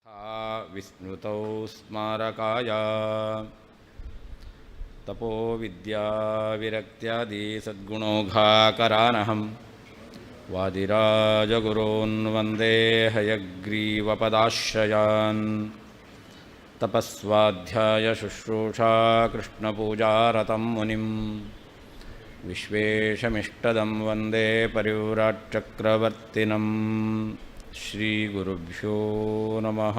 ವಿಸ್ಮೃತೌ ಸ್ಮಾರಕಾಯ ತಪೋ ವಿದ್ಯಾ ವಿರಕ್ತ್ಯಾದಿ ಸದ್ಗುಣೋಘಾಕರಾನಹಂ ವಾದಿರಾಜಗುರೋನ್ ವಂದೇ ಹಯಗ್ರೀವಪದಾಶ್ರಯಾನ್ ತಪಸ್ವಾಧ್ಯಾಯ ಶುಶ್ರೂಷಾ ಕೃಷ್ಣಪೂಜಾರತಂ ಮುನಿಂ ವಿಶ್ವೇಶಮಿಷ್ಟದಂ ವಂದೇ ಪರಿವ್ರಾಟ್ಚಕ್ರವರ್ತಿನಂ ಶ್ರೀಗುರುಭ್ಯೋ ನಮಃ.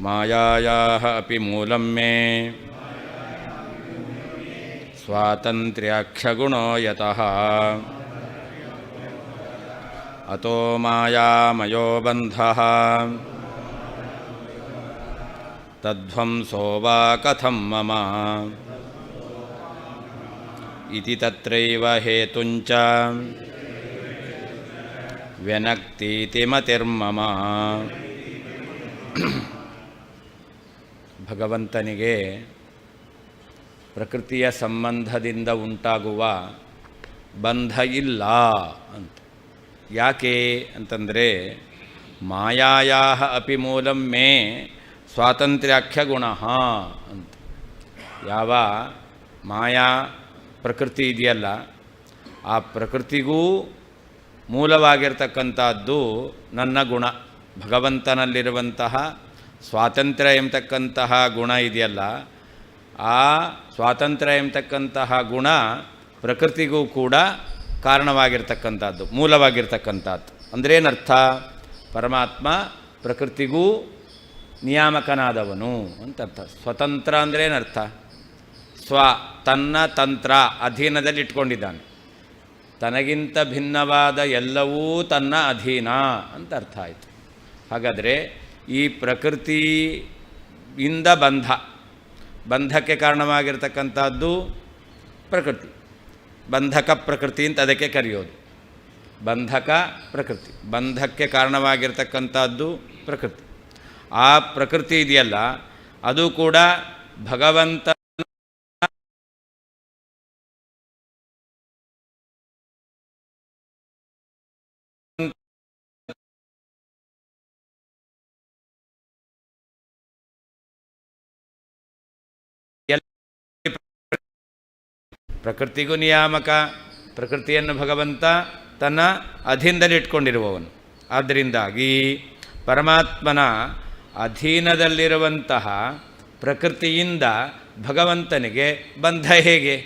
ಮಾಯಾಯಾಃ ಅಪಿ ಮೂಲಂ ಮೇ ಸ್ವಾತಂತ್ರ್ಯಾಖ್ಯಗುಣೋ ಯತಃ ಅತೋ ಮಾಯಾಮಯೋ ಬಂಧಃ ತದ್ಧ್ವಂಸೋ ವಾ ಕಥಂ ಮಮ ಇತಿ ತತ್ರೈವ ಹೇತುಂಚ ವ್ಯನಕ್ತೀತಿ ಮತಿರ್ಮಮ. ಭಗವಂತನಿಗೆ ಪ್ರಕೃತಿಯ ಸಂಬಂಧದಿಂದ ಉಂಟಾಗುವ ಬಂಧ ಇಲ್ಲ ಅಂತ. ಯಾಕೆ ಅಂತಂದರೆ ಮಾಯಾಯಾಃ ಅಪಿ ಮೂಲಂ ಮೇ ಸ್ವಾತಂತ್ರ್ಯಾಖ್ಯ ಗುಣಃ ಅಂತ. ಯಾವ ಮಾಯಾ ಪ್ರಕೃತಿ ಇದೆಯಲ್ಲ, ಆ ಪ್ರಕೃತಿಗೂ ಮೂಲವಾಗಿರ್ತಕ್ಕಂಥದ್ದು ನನ್ನ ಗುಣ. ಭಗವಂತನಲ್ಲಿರುವಂತಹ ಸ್ವಾತಂತ್ರ್ಯ ಎಂಬತಕ್ಕಂತಹ ಗುಣ ಇದೆಯಲ್ಲ, ಆ ಸ್ವಾತಂತ್ರ್ಯ ಎಂಬತಕ್ಕಂತಹ ಗುಣ ಪ್ರಕೃತಿಗೂ ಕೂಡ ಕಾರಣವಾಗಿರ್ತಕ್ಕಂಥದ್ದು, ಮೂಲವಾಗಿರ್ತಕ್ಕಂಥದ್ದು. ಅಂದ್ರೇನರ್ಥ? ಪರಮಾತ್ಮ ಪ್ರಕೃತಿಗೂ ನಿಯಾಮಕನಾದವನು ಅಂತ ಅರ್ಥ. ಸ್ವತಂತ್ರ ಅಂದ್ರೇನರ್ಥ? ತನ್ನ ತಂತ್ರ ಅಧೀನದಲ್ಲಿ ಇಟ್ಕೊಂಡಿದ್ದಾನೆ. ತನಗಿಂತ ಭಿನ್ನವಾದ ಎಲ್ಲವೂ ತನ್ನ ಅಧೀನ ಅಂತ ಅರ್ಥ ಆಯಿತು. ಹಾಗಾದರೆ ಈ ಪ್ರಕೃತಿಯಿಂದ ಬಂಧಕ್ಕೆ ಕಾರಣವಾಗಿರ್ತಕ್ಕಂಥದ್ದು ಪ್ರಕೃತಿ. ಬಂಧಕ ಪ್ರಕೃತಿ ಅಂತ ಅದಕ್ಕೆ ಕರೆಯೋದು. ಬಂಧಕ ಪ್ರಕೃತಿ, ಬಂಧಕ್ಕೆ ಕಾರಣವಾಗಿರ್ತಕ್ಕಂಥದ್ದು ಪ್ರಕೃತಿ. ಆ ಪ್ರಕೃತಿ ಇದೆಯಲ್ಲ, ಅದು ಕೂಡ ಭಗವಂತ ಪ್ರಕೃತಿಗೂ ನಿಯಾಮಕ. ಪ್ರಕೃತಿಯನ್ನು ಭಗವಂತ ತನ್ನ ಅಧೀನದಲ್ಲಿ ಇಟ್ಕೊಂಡಿರುವವನು. ಆದ್ದರಿಂದಾಗಿ ಪರಮಾತ್ಮನ ಅಧೀನದಲ್ಲಿರುವಂತಹ ಪ್ರಕೃತಿಯಿಂದ ಭಗವಂತನಿಗೆ ಬಂಧ ಹೇಗೆ?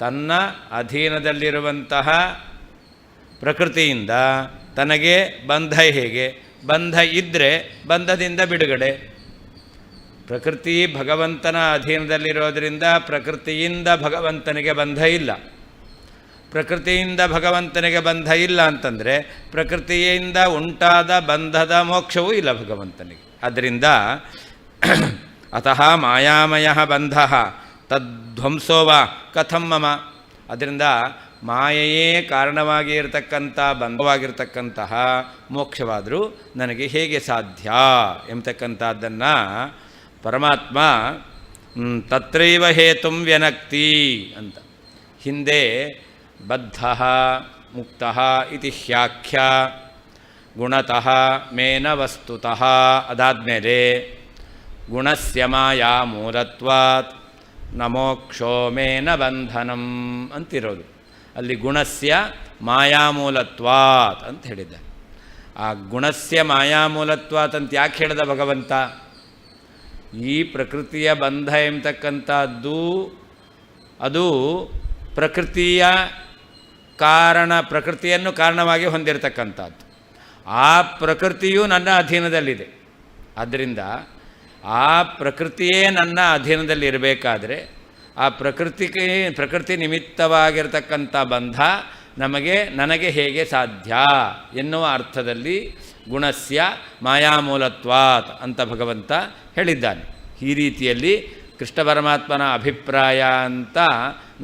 ತನ್ನ ಅಧೀನದಲ್ಲಿರುವಂತಹ ಪ್ರಕೃತಿಯಿಂದ ತನಗೆ ಬಂಧ ಹೇಗೆ? ಬಂಧ ಇದ್ದರೆ ಬಂಧದಿಂದ ಬಿಡುಗಡೆ. ಪ್ರಕೃತಿ ಭಗವಂತನ ಅಧೀನದಲ್ಲಿರೋದರಿಂದ ಪ್ರಕೃತಿಯಿಂದ ಭಗವಂತನಿಗೆ ಬಂಧ ಇಲ್ಲ. ಪ್ರಕೃತಿಯಿಂದ ಭಗವಂತನಿಗೆ ಬಂಧ ಇಲ್ಲ ಅಂತಂದರೆ ಪ್ರಕೃತಿಯಿಂದ ಉಂಟಾದ ಬಂಧದ ಮೋಕ್ಷವೂ ಇಲ್ಲ ಭಗವಂತನಿಗೆ. ಆದ್ದರಿಂದ ಅತಃ ಮಾಯಾಮಯ ಬಂಧ ತದ್ಧ್ವಂಸೋವ ಕಥಂ ಮಮ. ಅದರಿಂದ ಮಾಯೆಯೇ ಕಾರಣವಾಗಿ ಇರತಕ್ಕಂಥ ಬಂಧವಾಗಿರ್ತಕ್ಕಂತಹ ಮೋಕ್ಷವಾದರೂ ನನಗೆ ಹೇಗೆ ಸಾಧ್ಯ ಎಂಬತಕ್ಕಂಥದ್ದನ್ನು ಪರಮಾತ್ಮ ತತ್ರೈವ ಹೇತುಂ ವ್ಯನಕ್ತಿ ಅಂತ. ಹಿಂದೆ ಬದ್ಧ ಮುಕ್ತ ಇತಿ ಹ್ಯಾಖ್ಯ ಗುಣತಃ ಮೇನ ವಸ್ತುತಃ. ಅದಾದಮೇಲೆ ಗುಣಸ್ಯ ಮಾಯಾ ಮೂಲತ್ವಾತ್ ನ ಮೋಕ್ಷೋ ಮೇನ ಬಂಧನಂ ಅಂತಿರೋದು. ಅಲ್ಲಿ ಗುಣಸ್ಯ ಮಾಯಾಮೂಲತ್ವಾತ್ ಅಂತ ಹೇಳಿದ್ದ. ಆ ಗುಣಸ್ಯ ಮಾಯಾಮೂಲತ್ವಾತ್ ಅಂತ ಯಾಕೆ ಹೇಳಿದ ಭಗವಂತ? ಈ ಪ್ರಕೃತಿಯ ಬಂಧ ಎಂಬತಕ್ಕಂಥದ್ದು ಅದು ಪ್ರಕೃತಿಯ ಪ್ರಕೃತಿಯನ್ನು ಕಾರಣವಾಗಿ ಹೊಂದಿರತಕ್ಕಂಥದ್ದು. ಆ ಪ್ರಕೃತಿಯು ನನ್ನ ಅಧೀನದಲ್ಲಿದೆ. ಆದ್ದರಿಂದ ಆ ಪ್ರಕೃತಿಯೇ ನನ್ನ ಅಧೀನದಲ್ಲಿ ಇರಬೇಕಾದ್ರೆ ಆ ಪ್ರಕೃತಿ ನಿಮಿತ್ತವಾಗಿರತಕ್ಕಂಥ ಬಂಧ ನನಗೆ ಹೇಗೆ ಸಾಧ್ಯ ಎನ್ನುವ ಅರ್ಥದಲ್ಲಿ ಗುಣಸ್ಯ ಮಾಯಾಮೂಲತ್ವಾತ್ ಅಂತ ಭಗವಂತ ಹೇಳಿದ್ದಾನೆ. ಈ ರೀತಿಯಲ್ಲಿ ಕೃಷ್ಣ ಪರಮಾತ್ಮನ ಅಭಿಪ್ರಾಯ ಅಂತ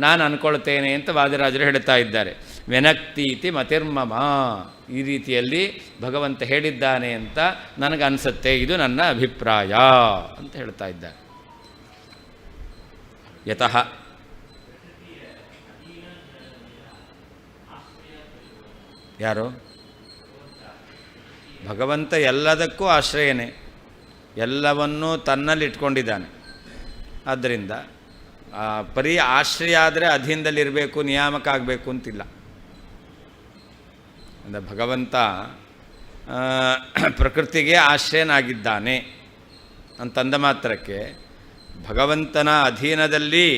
ನಾನು ಅಂದ್ಕೊಳ್ತೇನೆ ಅಂತ ವಾದಿರಾಜರು ಹೇಳ್ತಾ ಇದ್ದಾರೆ. ವ್ಯನಕ್ತೀತಿ ಮತಿರ್ಮಮ. ಈ ರೀತಿಯಲ್ಲಿ ಭಗವಂತ ಹೇಳಿದ್ದಾನೆ ಅಂತ ನನಗನ್ಸುತ್ತೆ, ಇದು ನನ್ನ ಅಭಿಪ್ರಾಯ ಅಂತ ಹೇಳ್ತಾ ಇದ್ದಾರೆ. ಯತಃ ಯಾರು ಭಗವಂತ ಎಲ್ಲದಕ್ಕೂ ಆಶ್ರಯನೇ, ಎಲ್ಲವನ್ನೂ ತನ್ನಲ್ಲಿ ಇಟ್ಕೊಂಡಿದ್ದಾನೆ. ಆದ್ದರಿಂದ ಬರೀ ಆಶ್ರಯ ಆದರೆ ಅಧೀನದಲ್ಲಿರಬೇಕು, ನಿಯಾಮಕ ಆಗಬೇಕು ಅಂತಿಲ್ಲ. ಅಂದರೆ ಭಗವಂತ ಪ್ರಕೃತಿಗೆ ಆಶ್ರಯನಾಗಿದ್ದಾನೆ ಅಂತಂದ ಮಾತ್ರಕ್ಕೆ ಭಗವಂತನ ಅಧೀನದಲ್ಲಿ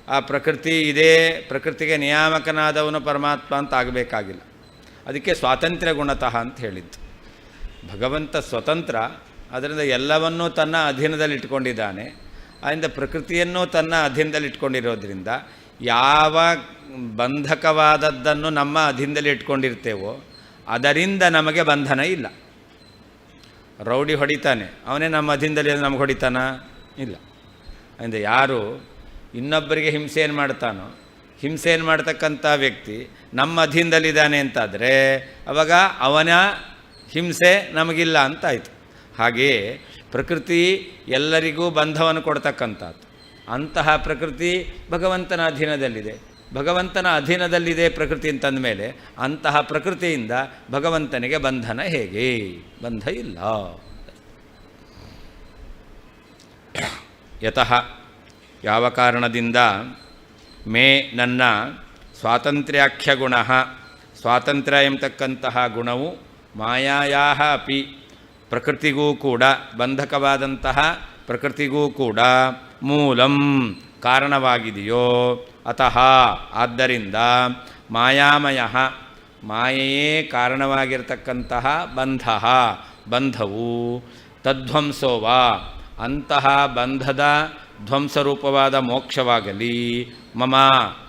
ಆ ಪ್ರಕೃತಿ ಇದೆ, ಪ್ರಕೃತಿಗೆ ನಿಯಾಮಕನಾದವನು ಪರಮಾತ್ಮ ಅಂತ ಆಗಬೇಕಾಗಿಲ್ಲ. ಅದಕ್ಕೆ ಸ್ವಾತಂತ್ರ್ಯ ಗುಣತಃ ಅಂತ ಹೇಳಿದ್ದು. ಭಗವಂತ ಸ್ವತಂತ್ರ, ಅದರಿಂದ ಎಲ್ಲವನ್ನೂ ತನ್ನ ಅಧೀನದಲ್ಲಿ ಇಟ್ಕೊಂಡಿದ್ದಾನೆ. ಆದ್ದರಿಂದ ಪ್ರಕೃತಿಯನ್ನು ತನ್ನ ಅಧೀನದಲ್ಲಿ ಇಟ್ಕೊಂಡಿರೋದ್ರಿಂದ ಯಾವ ಬಂಧಕವಾದದ್ದನ್ನು ನಮ್ಮ ಅಧೀನದಲ್ಲಿ ಇಟ್ಕೊಂಡಿರ್ತೇವೋ ಅದರಿಂದ ನಮಗೆ ಬಂಧನ ಇಲ್ಲ. ರೌಡಿ ಹೊಡಿತಾನೆ, ಅವನೇ ನಮ್ಮ ಅಧೀನದಲ್ಲಿ ನಮಗೆ ಹೊಡಿತಾನ? ಇಲ್ಲ. ಅಂದರೆ ಯಾರು ಇನ್ನೊಬ್ಬರಿಗೆ ಹಿಂಸೆಯನ್ನು ಮಾಡ್ತಾನೋ, ಹಿಂಸೆಯನ್ನು ಮಾಡ್ತಕ್ಕಂಥ ವ್ಯಕ್ತಿ ನಮ್ಮ ಅಧೀನದಲ್ಲಿದ್ದಾನೆ ಅಂತಾದರೆ ಅವಾಗ ಅವನ ಹಿಂಸೆ ನಮಗಿಲ್ಲ ಅಂತಾಯಿತು. ಹಾಗೆಯೇ ಪ್ರಕೃತಿ ಎಲ್ಲರಿಗೂ ಬಂಧವನ್ನು ಕೊಡ್ತಕ್ಕಂಥದ್ದು. ಅಂತಹ ಪ್ರಕೃತಿ ಭಗವಂತನ ಅಧೀನದಲ್ಲಿದೆ. ಭಗವಂತನ ಅಧೀನದಲ್ಲಿದೆ ಪ್ರಕೃತಿ ಅಂತಂದ ಮೇಲೆ ಅಂತಹ ಪ್ರಕೃತಿಯಿಂದ ಭಗವಂತನಿಗೆ ಬಂಧನ ಹೇಗೆ? ಬಂಧ ಇಲ್ಲ. ಯತಃ ಯಾವ ಕಾರಣದಿಂದ ಮೇ ನನ್ನ ಸ್ವಾತಂತ್ರ್ಯಾಖ್ಯ ಗುಣ, ಸ್ವಾತಂತ್ರ್ಯ ಎಂಬತಕ್ಕಂತಹ ಗುಣವು ಮಾಯಾಯಾ ಅಪಿ ಪ್ರಕೃತಿಗೂ ಕೂಡ, ಬಂಧಕವಾದಂತಹ ಪ್ರಕೃತಿಗೂ ಕೂಡ ಮೂಲಂ ಕಾರಣವಾಗಿದೆಯೋ, ಅತಃ ಆದ್ದರಿಂದ ಮಾಯಾಮಯ ಮಾಯೆಯೇ ಕಾರಣವಾಗಿರ್ತಕ್ಕಂತಹ ಬಂಧ, ಬಂಧವು ತದ್ವಂಸೋವ ಅಂತಹ ಬಂಧದ ಧ್ವಂಸರೂಪವಾದ ಮೋಕ್ಷವಾಗಲಿ ಮಮ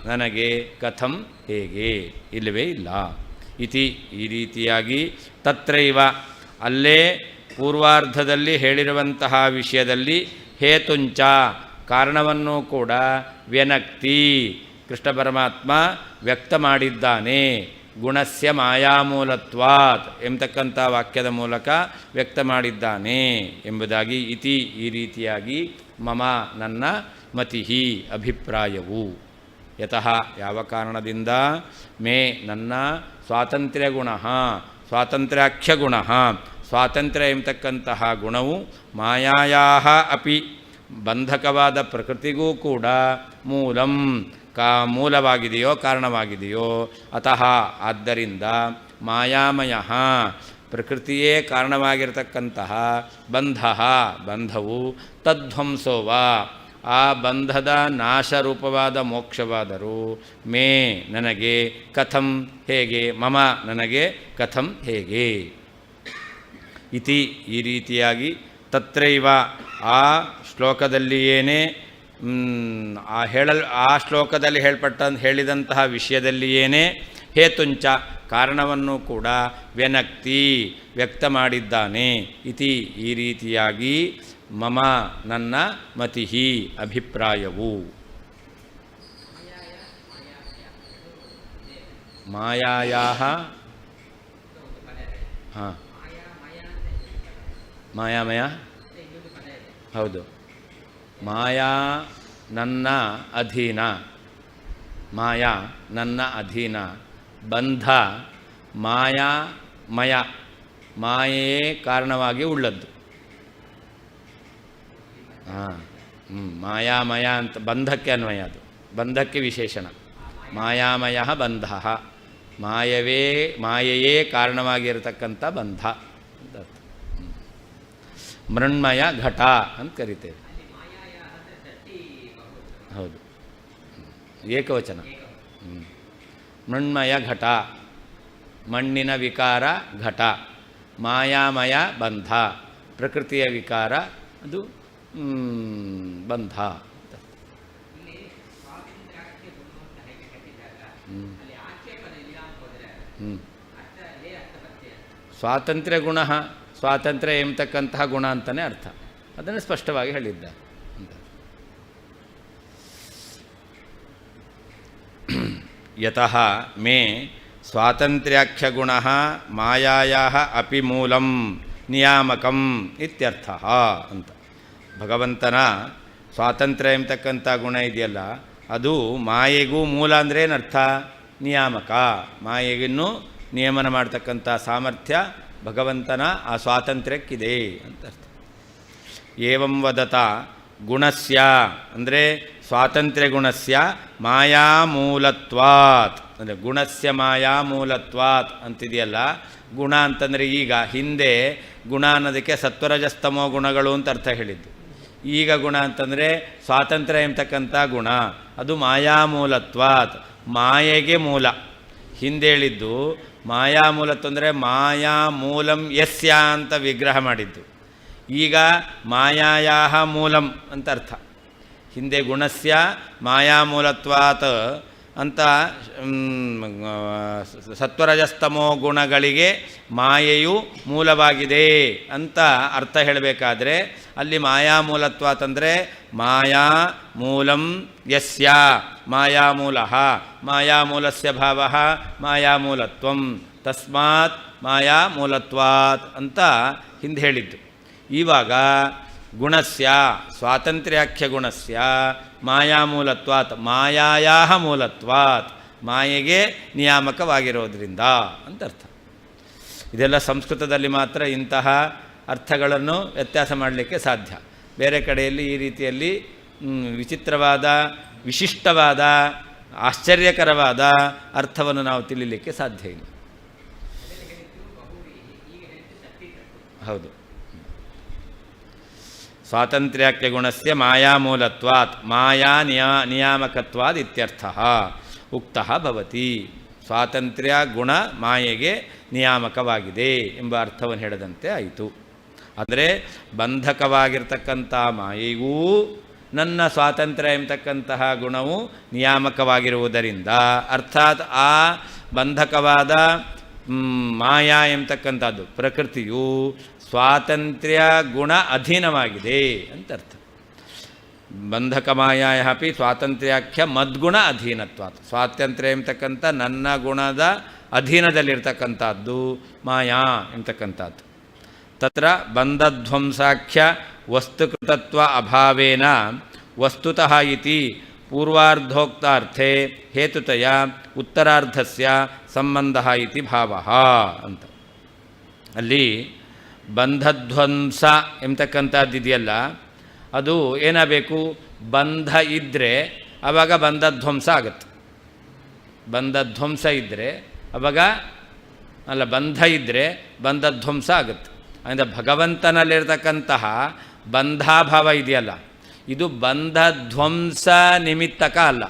ನನಗೆ ಕಥಂ ಹೇಗೆ? ಇಲ್ಲವೇ ಇಲ್ಲ. ಇತಿ ಈ ರೀತಿಯಾಗಿ ತತ್ರೈವ ಅಲ್ಲೇ ಪೂರ್ವಾರ್ಧದಲ್ಲಿ ಹೇಳಿರುವಂತಹ ವಿಷಯದಲ್ಲಿ ಹೇತುಂಚ ಕಾರಣವನ್ನು ಕೂಡ ವ್ಯನಕ್ತಿ ಕೃಷ್ಣ ಪರಮಾತ್ಮ ವ್ಯಕ್ತ ಮಾಡಿದ್ದಾನೆ. ಗುಣಸ್ಯ ಮಾಯಾಮೂಲತ್ವಾತ್ ಎಂಬತಕ್ಕಂಥ ವಾಕ್ಯದ ಮೂಲಕ ವ್ಯಕ್ತ ಮಾಡಿದ್ದಾನೆ ಎಂಬುದಾಗಿ ಇತಿ ಈ ರೀತಿಯಾಗಿ ಮಮ ನನ್ನ ಮತಿಹಿ ಅಭಿಪ್ರಾಯವು. ಯತಃ ಯಾವ ಕಾರಣದಿಂದ ಮೇ ನನ್ನ ಸ್ವಾತಂತ್ರ್ಯ ಗುಣ, ಸ್ವಾತಂತ್ರ್ಯಾಖ್ಯ ಗುಣ, ಸ್ವಾತಂತ್ರ್ಯ ಎಂಬತಕ್ಕಂತಹ ಗುಣವು ಮಾಯಾಯಾ ಅಪಿ ಬಂಧಕವಾದ ಪ್ರಕೃತಿಗೂ ಕೂಡ ಮೂಲಂ ಮೂಲವಾಗಿದೆಯೋ, ಕಾರಣವಾಗಿದೆಯೋ. ಅತಃ ಆದ್ದರಿಂದ ಮಾಯಾಮಯ ಪ್ರಕೃತಿಯೇ ಕಾರಣವಾಗಿರತಕ್ಕಂತಹ ಬಂಧ, ಬಂಧವು ತದ್ವಂಸೋವ ಆ ಬಂಧದ ನಾಶರೂಪವಾದ ಮೋಕ್ಷವಾದರೂ ಮೇ ನನಗೆ ಕಥಂ ಹೇಗೆ, ಮಮ ನನಗೆ ಕಥಂ ಹೇಗೆ ಇತಿ ಈ ರೀತಿಯಾಗಿ ತತ್ರೈವ ಆ ಶ್ಲೋಕದಲ್ಲಿಯೇನೇ ಆ ಶ್ಲೋಕದಲ್ಲಿ ಹೇಳಿದಂತಹ ವಿಷಯದಲ್ಲಿಯೇನೇ ಹೇತುಂಚ ಕಾರಣವನ್ನು ಕೂಡ ವ್ಯನಕ್ತಿ ವ್ಯಕ್ತ ಮಾಡಿದ್ದಾನೆ. ಇತಿ ಈ ರೀತಿಯಾಗಿ ಮಮ ನನ್ನ ಮತಿಹಿ ಅಭಿಪ್ರಾಯವು. ಮಾಯಾಯಾಹ ಹಾಂ ಮಾಯಾಮಯ ಹೌದು. ಮಾಯಾ ನನ್ನ ಅಧೀನ, ಮಾಯಾ ನನ್ನ ಅಧೀನ, ಬಂಧ ಮಾಯಾಮಯ ಮಾಯೆಯೇ ಕಾರಣವಾಗಿ ಉಳ್ಳದ್ದು. ಹಾಂ ಮಾಯಾಮಯ ಅಂತ ಬಂಧಕ್ಕೆ ಅನ್ವಯ, ಅದು ಬಂಧಕ್ಕೆ ವಿಶೇಷಣ. ಮಾಯಾಮಯ ಬಂಧ, ಮಾಯೆಯೇ ಕಾರಣವಾಗಿರತಕ್ಕಂಥ ಬಂಧ. ಮೃಣ್ಮಯ ಘಟ ಅಂತ ಕರಿತೇವೆ. ಹೌದು, ಏಕವಚನ. ಮೃಣ್ಮಯ ಘಟ, ಮಣ್ಣಿನ ವಿಕಾರ ಘಟ, ಮಾಯಾಮಯ ಬಂಧ, ಪ್ರಕೃತಿಯ ವಿಕಾರ ಅದು ಬಂಧ. ಸ್ವಾತಂತ್ರ್ಯ ಗುಣ, ಸ್ವಾತಂತ್ರ್ಯ ಎಂಬತಕ್ಕಂತಹ ಗುಣ ಅಂತಲೇ ಅರ್ಥ. ಅದನ್ನು ಸ್ಪಷ್ಟವಾಗಿ ಹೇಳಿದ್ದ. ಯತಃ ಮೇ ಸ್ವಾತಂತ್ರ್ಯಾಖ್ಯ ಗುಣ ಮಾಯಾಯಾ ಅಪಿ ಮೂಲಂ ನಿಯಾಮಕಂ ಇತ್ಯರ್ಥ ಅಂತ. ಭಗವಂತನ ಸ್ವಾತಂತ್ರ್ಯ ಎಂಬತಕ್ಕಂಥ ಗುಣ ಇದೆಯಲ್ಲ, ಅದು ಮಾಯೆಗೂ ಮೂಲ ಅಂದರೆ ಏನರ್ಥ? ನಿಯಾಮಕ. ಮಾಯೆಗಿನ್ನೂ ನಿಯಮನ ಮಾಡ್ತಕ್ಕಂಥ ಸಾಮರ್ಥ್ಯ ಭಗವಂತನ ಆ ಸ್ವಾತಂತ್ರ್ಯಕ್ಕಿದೆ ಅಂತ ಅರ್ಥ. ಏವಂ ವದತ ಗುಣಸ್ಯ ಅಂದರೆ ಸ್ವಾತಂತ್ರ್ಯ ಗುಣಸ್ಯ ಮಾಯಾಮೂಲತ್ವಾತ್, ಅಂದರೆ ಗುಣಸ್ಯ ಮಾಯಾಮೂಲತ್ವಾತ್ ಅಂತಿದೆಯಲ್ಲ. ಗುಣ ಅಂತಂದರೆ ಈಗ, ಹಿಂದೆ ಗುಣ ಅನ್ನೋದಕ್ಕೆ ಸತ್ವರಜಸ್ತಮೋ ಗುಣಗಳು ಅಂತ ಅರ್ಥ ಹೇಳಿದ್ದು. ಈಗ ಗುಣ ಅಂತಂದರೆ ಸ್ವಾತಂತ್ರ್ಯ ಎಂಬತಕ್ಕಂಥ ಗುಣ, ಅದು ಮಾಯಾಮೂಲತ್ವಾತ್, ಮಾಯೆಗೆ ಮೂಲ. ಹಿಂದೆ ಹೇಳಿದ್ದು ಮಾಯಾಮೂಲತ್ವ ಅಂದರೆ ಮಾಯಾಮೂಲಂ ಯಸ್ಯ ಅಂತ ವಿಗ್ರಹ ಮಾಡಿದ್ದು. ಈಗ ಮಾಯಾಯಾಹ ಮೂಲಂ ಅಂತ ಅರ್ಥ. ಹಿಂದೆ ಗುಣಸ್ಯ ಮಾಯಾಮೂಲತ್ವಾತ್ ಅಂತ ಸತ್ವರಜಸ್ತಮೋ ಗುಣಗಳಿಗೆ ಮಾಯೆಯು ಮೂಲವಾಗಿದೆ ಅಂತ ಅರ್ಥ ಹೇಳಬೇಕಾದ್ರೆ ಅಲ್ಲಿ ಮಾಯಾಮೂಲತ್ವಾತ್ ಅಂದರೆ ಮಾಯಾ ಮೂಲಂ ಯಸ್ಯ ಮಾಯಾಮೂಲಃ, ಮಾಯಾಮೂಲಸ್ಯ ಭಾವಃ ಮಾಯಾಮೂಲತ್ವಂ, ತಸ್ಮಾತ್ ಮಾಯಾಮೂಲತ್ವಾತ್ ಅಂತ ಹಿಂದೆ ಹೇಳಿದ್ದು. ಇವಾಗ ಗುಣಸ್ಯ ಸ್ವಾತಂತ್ರ್ಯಾಖ್ಯ ಗುಣಸ್ಯ ಮಾಯಾಮೂಲತ್ವಾತ್ ಮಾಯಾಯಾಹ ಮೂಲತ್ವಾತ್, ಮಾಯೆಗೆ ನಿಯಾಮಕವಾಗಿರೋದ್ರಿಂದ ಅಂತ ಅರ್ಥ. ಇದೆಲ್ಲ ಸಂಸ್ಕೃತದಲ್ಲಿ ಮಾತ್ರ ಇಂತಹ ಅರ್ಥಗಳನ್ನು ವ್ಯತ್ಯಾಸ ಮಾಡಲಿಕ್ಕೆ ಸಾಧ್ಯ. ಬೇರೆ ಕಡೆಯಲ್ಲಿ ಈ ರೀತಿಯಲ್ಲಿ ವಿಚಿತ್ರವಾದ, ವಿಶಿಷ್ಟವಾದ, ಆಶ್ಚರ್ಯಕರವಾದ ಅರ್ಥವನ್ನು ನಾವು ತಿಳಿಲಿಕ್ಕೆ ಸಾಧ್ಯ ಇಲ್ಲ. ಹೌದು. ಸ್ವಾತಂತ್ರ್ಯಾಖ್ಯ ಗುಣಸ್ಯ ಮಾಯಾಮೂಲತ್ವಾತ್ ಮಾಯಾ ನಿಯಾಮಕತ್ವಾದ್ ಇತ್ಯರ್ಥಃ ಉಕ್ತಃ ಭವತಿ. ಸ್ವಾತಂತ್ರ್ಯ ಗುಣ ಮಾಯೆಗೆ ನಿಯಾಮಕವಾಗಿದೆ ಎಂಬ ಅರ್ಥವನ್ನು ಹೇಳದಂತೆ ಆಯಿತು. ಅಂದರೆ ಬಂಧಕವಾಗಿರ್ತಕ್ಕಂಥ ಮಾಯೆಗೂ ನನ್ನ ಸ್ವಾತಂತ್ರ್ಯ ಎಂಬತಕ್ಕಂತಹ ಗುಣವು ನಿಯಾಮಕವಾಗಿರುವುದರಿಂದ, ಅರ್ಥಾತ್ ಆ ಬಂಧಕವಾದ ಮಾಯಾ ಎಂಬತಕ್ಕಂಥದ್ದು ಪ್ರಕೃತಿಯು ಸ್ವಾತಂತ್ರ್ಯ ಗುಣ ಅಧೀನವಾಗಿದೆ ಅಂತ ಅರ್ಥ. ಬಂಧಕ ಮಾಯಾಯ ಅಪಿ ಸ್ವಾತಂತ್ರ್ಯಾಖ್ಯ ಮದ್ಗುಣ ಅಧೀನತ್ವಾತ್, ಸ್ವಾತಂತ್ರ್ಯ ಎಂಬತಕ್ಕಂಥ ನನ್ನ ಗುಣದ ಅಧೀನದಲ್ಲಿರ್ತಕ್ಕಂಥದ್ದು ಮಾಯಾ ಎಂಬತಕ್ಕಂಥದ್ದು. ತತ್ರ ಬಂಧಧ್ವಂಸಾಖ್ಯ ವಸ್ತುಕೃತತ್ವ ಅಭಾವೇನ ವಸ್ತುತಃ ಇತಿ ಪೂರ್ವಾರ್ಧೋಕ್ತಾರ್ಥೆ ಹೇತುತಯ ಉತ್ತರಾರ್ಧಸ್ಯ ಸಂಬಂಧ ಇತಿ ಭಾವಃ ಅಂತ. ಅಲ್ಲಿ ಬಂಧಧ್ವಂಸ ಎಂಬತಕ್ಕಂಥದ್ದಿದೆಯಲ್ಲ, ಅದು ಏನಾಗಬೇಕು? ಬಂಧ ಇದ್ದರೆ ಆವಾಗ ಬಂಧಧ್ವಂಸ ಆಗುತ್ತೆ. ಬಂಧಧ್ವಂಸ ಇದ್ದರೆ ಆವಾಗ ಬಂಧ ಇದ್ದರೆ ಬಂಧಧ್ವಂಸ ಆಗುತ್ತೆ. ಅಂದರೆ ಭಗವಂತನಲ್ಲಿರ್ತಕ್ಕಂತಹ ಬಂಧಾಭಾವ ಇದೆಯಲ್ಲ, ಇದು ಬಂಧಧ್ವಂಸ ನಿಮಿತ್ತಕ ಅಲ್ಲ.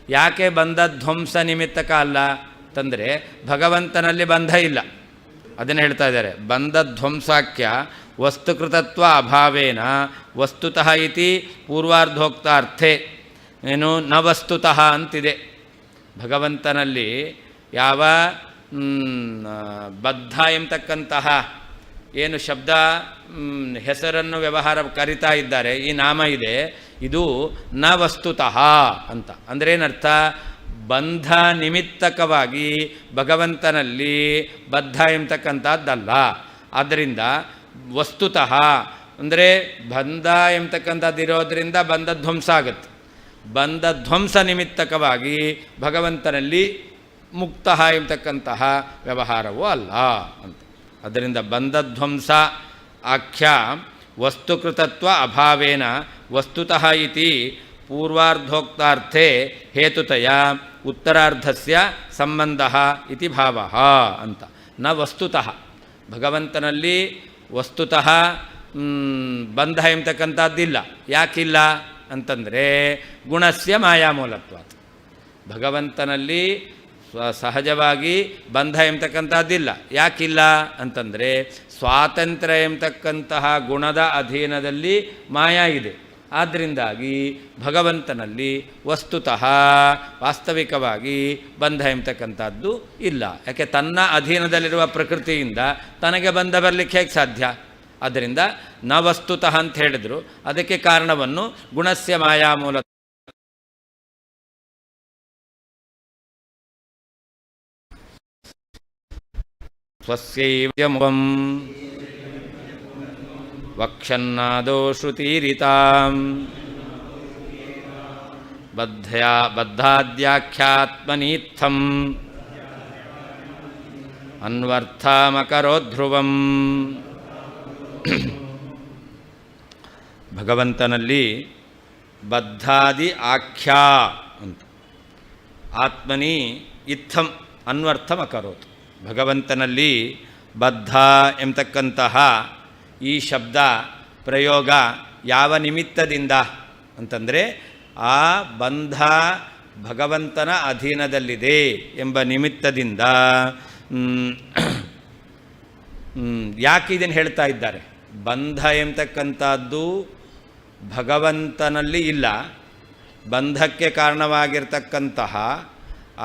ಯಾಕೆ ಬಂಧಧ್ವಂಸ ನಿಮಿತ್ತಕ ಅಲ್ಲ ಅಂತಂದರೆ ಭಗವಂತನಲ್ಲಿ ಬಂಧ ಇಲ್ಲ. ಅದನ್ನು ಹೇಳ್ತಾ ಇದ್ದಾರೆ. ಬಂಧಧ್ವಂಸಾಖ್ಯ ವಸ್ತುಕೃತತ್ವ ಅಭಾವೇನ ವಸ್ತುತಃ ಇತಿ ಪೂರ್ವಾರ್ಧೋಕ್ತಾರ್ಥೆ ಏನು ನ ವಸ್ತುತಃ ಅಂತಿದೆ. ಭಗವಂತನಲ್ಲಿ ಯಾವ ಬದ್ಧ ಎಂಬತಕ್ಕಂತಹ ಏನು ಶಬ್ದ ಹೆಸರನ್ನು ವ್ಯವಹಾರ ಕರಿತಾ ಇದ್ದಾರೆ, ಈ ನಾಮ ಇದೆ, ಇದು ನ ವಸ್ತುತಃ ಅಂತ. ಅಂದರೆ ಏನರ್ಥ? ಬಂಧ ನಿಮಿತ್ತಕವಾಗಿ ಭಗವಂತನಲ್ಲಿ ಬದ್ಧ ಎಂಬತಕ್ಕಂಥದ್ದಲ್ಲ. ಆದ್ದರಿಂದ ವಸ್ತುತಃ ಅಂದರೆ ಬಂಧ ಎಂಬತಕ್ಕಂಥದ್ದಿರೋದ್ರಿಂದ ಬಂಧಧ್ವಂಸ ಆಗುತ್ತೆ. ಬಂಧಧ್ವಂಸ ನಿಮಿತ್ತಕವಾಗಿ ಭಗವಂತನಲ್ಲಿ ಮುಕ್ತ ಎಂಬತಕ್ಕಂತಹ ವ್ಯವಹಾರವೂ ಅಲ್ಲ ಅಂತ. ಅದರಿಂದ ಬಂಧಧ್ವಂಸ ಆಖ್ಯ ವಸ್ತುಕೃತತ್ವ ಅಭಾವೇನ ವಸ್ತುತಃ ಇತಿ ಪೂರ್ವಾರ್ಧೋಕ್ತಾರ್ಥೆ ಹೇತುತಯ ಉತ್ತರಾರ್ಧಸ್ಯ ಸಂಬಂಧ ಇತಿ ಭಾವಃ ಅಂತ. ನ ವಸ್ತುತಃ, ಭಗವಂತನಲ್ಲಿ ವಸ್ತುತಃ ಬಂಧ ಎಂಬತಕ್ಕಂಥದ್ದಿಲ್ಲ. ಯಾಕಿಲ್ಲ ಅಂತಂದರೆ ಗುಣಸ್ಯ ಮಾಯಾಮೂಲತ್ವಾತ್. ಭಗವಂತನಲ್ಲಿ ಸಹಜವಾಗಿ ಬಂಧ ಎಂಬತಕ್ಕಂಥದ್ದಿಲ್ಲ. ಯಾಕಿಲ್ಲ ಅಂತಂದರೆ ಸ್ವಾತಂತ್ರ್ಯ ಎಂಬತಕ್ಕಂತಹ ಗುಣದ ಅಧೀನದಲ್ಲಿ ಮಾಯಾ ಇದೆ. ಆದ್ದರಿಂದಾಗಿ ಭಗವಂತನಲ್ಲಿ ವಸ್ತುತಃ ವಾಸ್ತವಿಕವಾಗಿ ಬಂಧ ಎಂಬತಕ್ಕಂಥದ್ದು ಇಲ್ಲ. ಯಾಕೆ? ತನ್ನ ಅಧೀನದಲ್ಲಿರುವ ಪ್ರಕೃತಿಯಿಂದ ತನಗೆ ಬಂಧ ಬರಲಿಕ್ಕೆ ಹೇಗೆ ಸಾಧ್ಯ? ಆದ್ದರಿಂದ ನ ವಸ್ತುತಃ ಅಂತ ಹೇಳಿದರು. ಅದಕ್ಕೆ ಕಾರಣವನ್ನು ಗುಣಸ್ಯ ಮಾಯಾಮೂಲ ಸ್ವಸ್ಯೈವಂ ವಕ್ಷನ್ನಾದೋ ಶ್ರುತೀರಿತಾಂ ಬದ್ಧಾದ್ಯಾಖ್ಯಾತ್ಮನೀತ್ಥಂ ಅನ್ವರ್ಥಮಕರೋಧ್ರುವಂ. ಭಗವಂತನಲ್ಲಿ ಬದ್ಧಾದಿ ಆಖ್ಯಾ ಅಂತ. ಆತ್ಮನಿ ಇತ್ತಂ ಅನ್ವರ್ಥಮಕರೋತ್. ಭಗವಂತನಲ್ಲಿ ಬದ್ಧ ಎಂಬತಕ್ಕಂತಹ ಈ ಶಬ್ದ ಪ್ರಯೋಗ ಯಾವ ನಿಮಿತ್ತದಿಂದ ಅಂತಂದರೆ, ಆ ಬಂಧ ಭಗವಂತನ ಅಧೀನದಲ್ಲಿದೆ ಎಂಬ ನಿಮಿತ್ತದಿಂದ. ಯಾಕೆ ಇದನ್ನು ಹೇಳ್ತಾ ಇದ್ದಾರೆ? ಬಂಧ ಎಂಬತಕ್ಕಂಥದ್ದು ಭಗವಂತನಲ್ಲಿ ಇಲ್ಲ. ಬಂಧಕ್ಕೆ ಕಾರಣವಾಗಿರ್ತಕ್ಕಂತಹ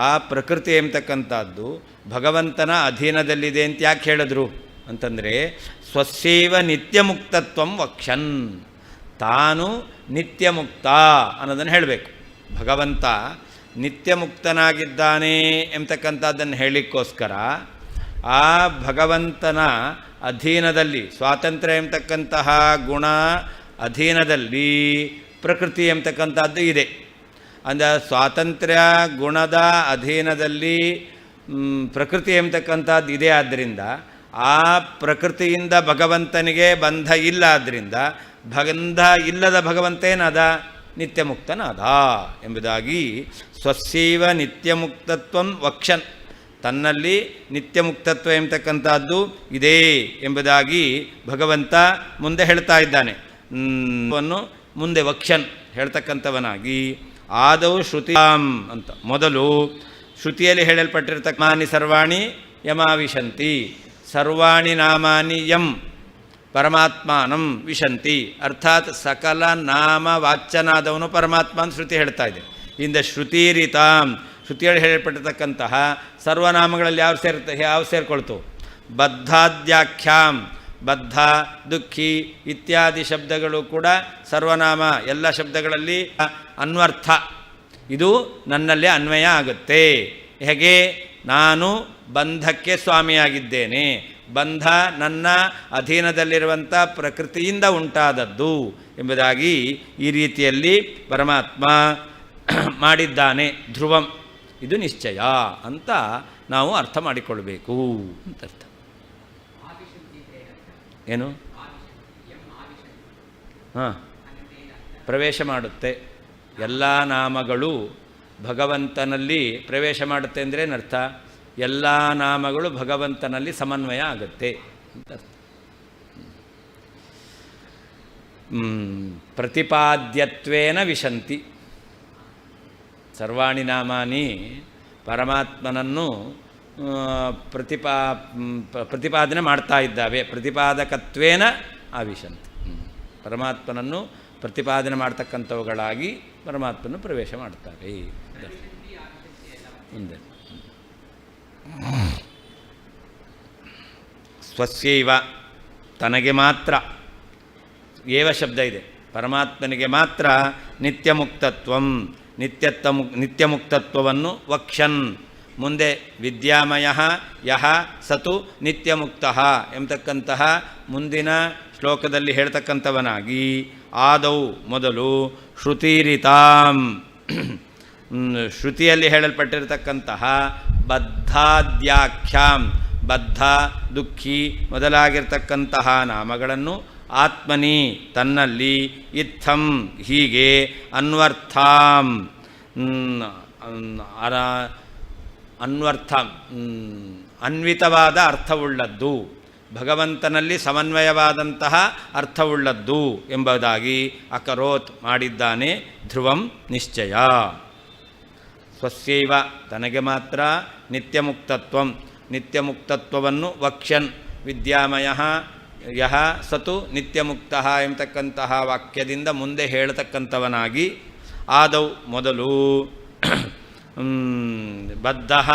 ಆ ಪ್ರಕೃತಿ ಎಂಬತಕ್ಕಂಥದ್ದು ಭಗವಂತನ ಅಧೀನದಲ್ಲಿದೆ ಅಂತ ಯಾಕೆ ಹೇಳಿದ್ರು ಅಂತಂದರೆ, ಸ್ವಸ್ಯೈವ ನಿತ್ಯಮುಕ್ತತ್ವಂ ವಕ್ಷನ್. ತಾನು ನಿತ್ಯಮುಕ್ತ ಅನ್ನೋದನ್ನು ಹೇಳಬೇಕು. ಭಗವಂತ ನಿತ್ಯಮುಕ್ತನಾಗಿದ್ದಾನೆ ಎಂಬತಕ್ಕಂಥದ್ದನ್ನು ಹೇಳಲಿಕ್ಕೋಸ್ಕರ ಆ ಭಗವಂತನ ಅಧೀನದಲ್ಲಿ, ಸ್ವಾತಂತ್ರ್ಯ ಎಂಬತಕ್ಕಂತಹ ಗುಣ ಅಧೀನದಲ್ಲಿ ಪ್ರಕೃತಿ ಎಂಬತಕ್ಕಂಥದ್ದು ಇದೆ. ಅಂದರೆ ಸ್ವಾತಂತ್ರ್ಯ ಗುಣದ ಅಧೀನದಲ್ಲಿ ಪ್ರಕೃತಿ ಎಂಬತಕ್ಕಂಥದ್ದು ಇದೆ. ಆದ್ದರಿಂದ ಆ ಪ್ರಕೃತಿಯಿಂದ ಭಗವಂತನಿಗೆ ಬಂಧ ಇಲ್ಲ. ಆದ್ದರಿಂದ ಬಂಧ ಇಲ್ಲದ ಭಗವಂತ ಏನಾದ? ನಿತ್ಯಮುಕ್ತನಾದ ಎಂಬುದಾಗಿ ಸ್ವಸ್ಯೈವ ನಿತ್ಯಮುಕ್ತತ್ವಂ ವಕ್ಷನ್. ತನ್ನಲ್ಲಿ ನಿತ್ಯಮುಕ್ತತ್ವ ಎಂಬತಕ್ಕಂಥದ್ದು ಇದೆ ಎಂಬುದಾಗಿ ಭಗವಂತ ಮುಂದೆ ಹೇಳ್ತಾ ಇದ್ದಾನೆ. ಮುಂದೆ ವಕ್ಷನ್ ಹೇಳ್ತಕ್ಕಂಥವನಾಗಿ ಆದೌ ಶ್ರುತಿಯಾಂ ಅಂತ ಮೊದಲು ಶ್ರುತಿಯಲ್ಲಿ ಹೇಳಲ್ಪಟ್ಟಿರ್ತಕ್ಕ ಮಾನಿ ಸರ್ವಾಣಿ ಯಮಾವಿಶಂತಿ. ಸರ್ವಾಣಿ ನಾಮಾನಿ ಯಂ ಪರಮಾತ್ಮಾನಂ ವಿಶಂತಿ. ಅರ್ಥಾತ್ ಸಕಲ ನಾಮ ವಾಚ್ಯನಾದವನು ಪರಮಾತ್ಮ ಅಂತ ಶ್ರುತಿ ಹೇಳ್ತಾ ಇದೆ. ಇಂದ ಶ್ರುತಿರಿತಾಂ, ಶ್ರುತಿಯಲ್ಲಿ ಹೇಳಲ್ಪಟ್ಟಿರ್ತಕ್ಕಂತಹ ಸರ್ವನಾಮಗಳಲ್ಲಿ ಯಾವ ಸೇರ್ಕೊಳ್ತು? ಬದ್ಧಾದ್ಯಾಖ್ಯಾಂ. ಬದ್ಧ, ದುಃಖಿ ಇತ್ಯಾದಿ ಶಬ್ದಗಳು ಕೂಡ ಸರ್ವನಾಮ. ಎಲ್ಲ ಶಬ್ದಗಳಲ್ಲಿ ಅನ್ವರ್ಥ. ಇದು ನನ್ನಲ್ಲೇ ಅನ್ವಯ ಆಗುತ್ತೆ. ಹೇಗೆ? ನಾನು ಬಂಧಕ್ಕೆ ಸ್ವಾಮಿಯಾಗಿದ್ದೇನೆ. ಬಂಧ ನನ್ನ ಅಧೀನದಲ್ಲಿರುವಂಥ ಪ್ರಕೃತಿಯಿಂದ ಉಂಟಾದದ್ದು ಎಂಬುದಾಗಿ ಈ ರೀತಿಯಲ್ಲಿ ಪರಮಾತ್ಮ ಮಾಡಿದ್ದಾನೆ. ಧ್ರುವಂ, ಇದು ನಿಶ್ಚಯ ಅಂತ ನಾವು ಅರ್ಥ ಮಾಡಿಕೊಳ್ಬೇಕು ಅಂತ ಅರ್ಥ. ಏನು? ಹಾಂ, ಪ್ರವೇಶ ಮಾಡುತ್ತೆ. ಎಲ್ಲ ನಾಮಗಳು ಭಗವಂತನಲ್ಲಿ ಪ್ರವೇಶ ಮಾಡುತ್ತೆ ಅಂದರೆ ಏನರ್ಥ? ಎಲ್ಲ ನಾಮಗಳು ಭಗವಂತನಲ್ಲಿ ಸಮನ್ವಯ ಆಗುತ್ತೆ ಅಂತ ಅರ್ಥ. ಪ್ರತಿಪಾದ್ಯತ್ವೇನ ವಿಶಂತಿ. ಸರ್ವಾಣಿ ನಾಮಾನಿ ಪರಮಾತ್ಮನನ್ನು ಪ್ರತಿಪಾದನೆ ಮಾಡ್ತಾ ಇದ್ದಾವೆ. ಪ್ರತಿಪಾದಕತ್ವೇನ ಆವಿಶಂತಿ. ಪರಮಾತ್ಮನನ್ನು ಪ್ರತಿಪಾದನೆ ಮಾಡ್ತಕ್ಕಂಥವುಗಳಾಗಿ ಪರಮಾತ್ಮನ ಪ್ರವೇಶ ಮಾಡ್ತಾರೆ. ಮುಂದೆ ಸ್ವಸ್ಯೈವ, ತನಗೆ ಮಾತ್ರ. ಏವ ಶಬ್ದ ಇದೆ. ಪರಮಾತ್ಮನಿಗೆ ಮಾತ್ರ ನಿತ್ಯಮುಕ್ತತ್ವಂ, ನಿತ್ಯಮುಕ್ತತ್ವವನ್ನು ವಕ್ಷನ್. ಮುಂದೆ ವಿದ್ಯಾಮಯ ಯಹ ಸತು ನಿತ್ಯಮುಕ್ತಃ ಎಂಬತಕ್ಕಂತಹ ಮುಂದಿನ ಶ್ಲೋಕದಲ್ಲಿ ಹೇಳ್ತಕ್ಕಂಥವನಾಗಿ ಆದೌ ಮೊದಲು ಶ್ರುತಿರಿತಾಂ, ಶ್ರುತಿಯಲ್ಲಿ ಹೇಳಲ್ಪಟ್ಟಿರತಕ್ಕಂತಹ ಬದ್ಧಾದ್ಯಾಖ್ಯಾಂ, ಬದ್ಧ, ದುಃಖಿ ಮೊದಲಾಗಿರ್ತಕ್ಕಂತಹ ನಾಮಗಳನ್ನು ಆತ್ಮನಿ ತನ್ನಲ್ಲಿ ಇತ್ತಂ ಹೀಗೆ ಅನ್ವರ್ಥಾಂ ಅನ್ವರ್ಥಂ ಅನ್ವಿತವಾದ ಅರ್ಥವುಳ್ಳದ್ದು, ಭಗವಂತನಲ್ಲಿ ಸಮನ್ವಯವಾದಂತಹ ಅರ್ಥವುಳ್ಳದ್ದು ಎಂಬುದಾಗಿ ಅಕರೋತ್ ಮಾಡಿದ್ದಾನೆ. ಧ್ರುವಂ ನಿಶ್ಚಯ. ಸ್ವಸ್ಯೈವ ತನಗೆ ಮಾತ್ರ ನಿತ್ಯಮುಕ್ತತ್ವಂ, ನಿತ್ಯಮುಕ್ತತ್ವವನ್ನು ವಕ್ಷ್ಯನ್. ವಿದ್ಯಾಮಯ ಯಹ ಸತು ನಿತ್ಯಮುಕ್ತಃ ಎಂಬತಕ್ಕಂತಹ ವಾಕ್ಯದಿಂದ ಮುಂದೆ ಹೇಳತಕ್ಕಂಥವನಾಗಿ ಆದೌ ಮೊದಲು ಬದ್ಧಃ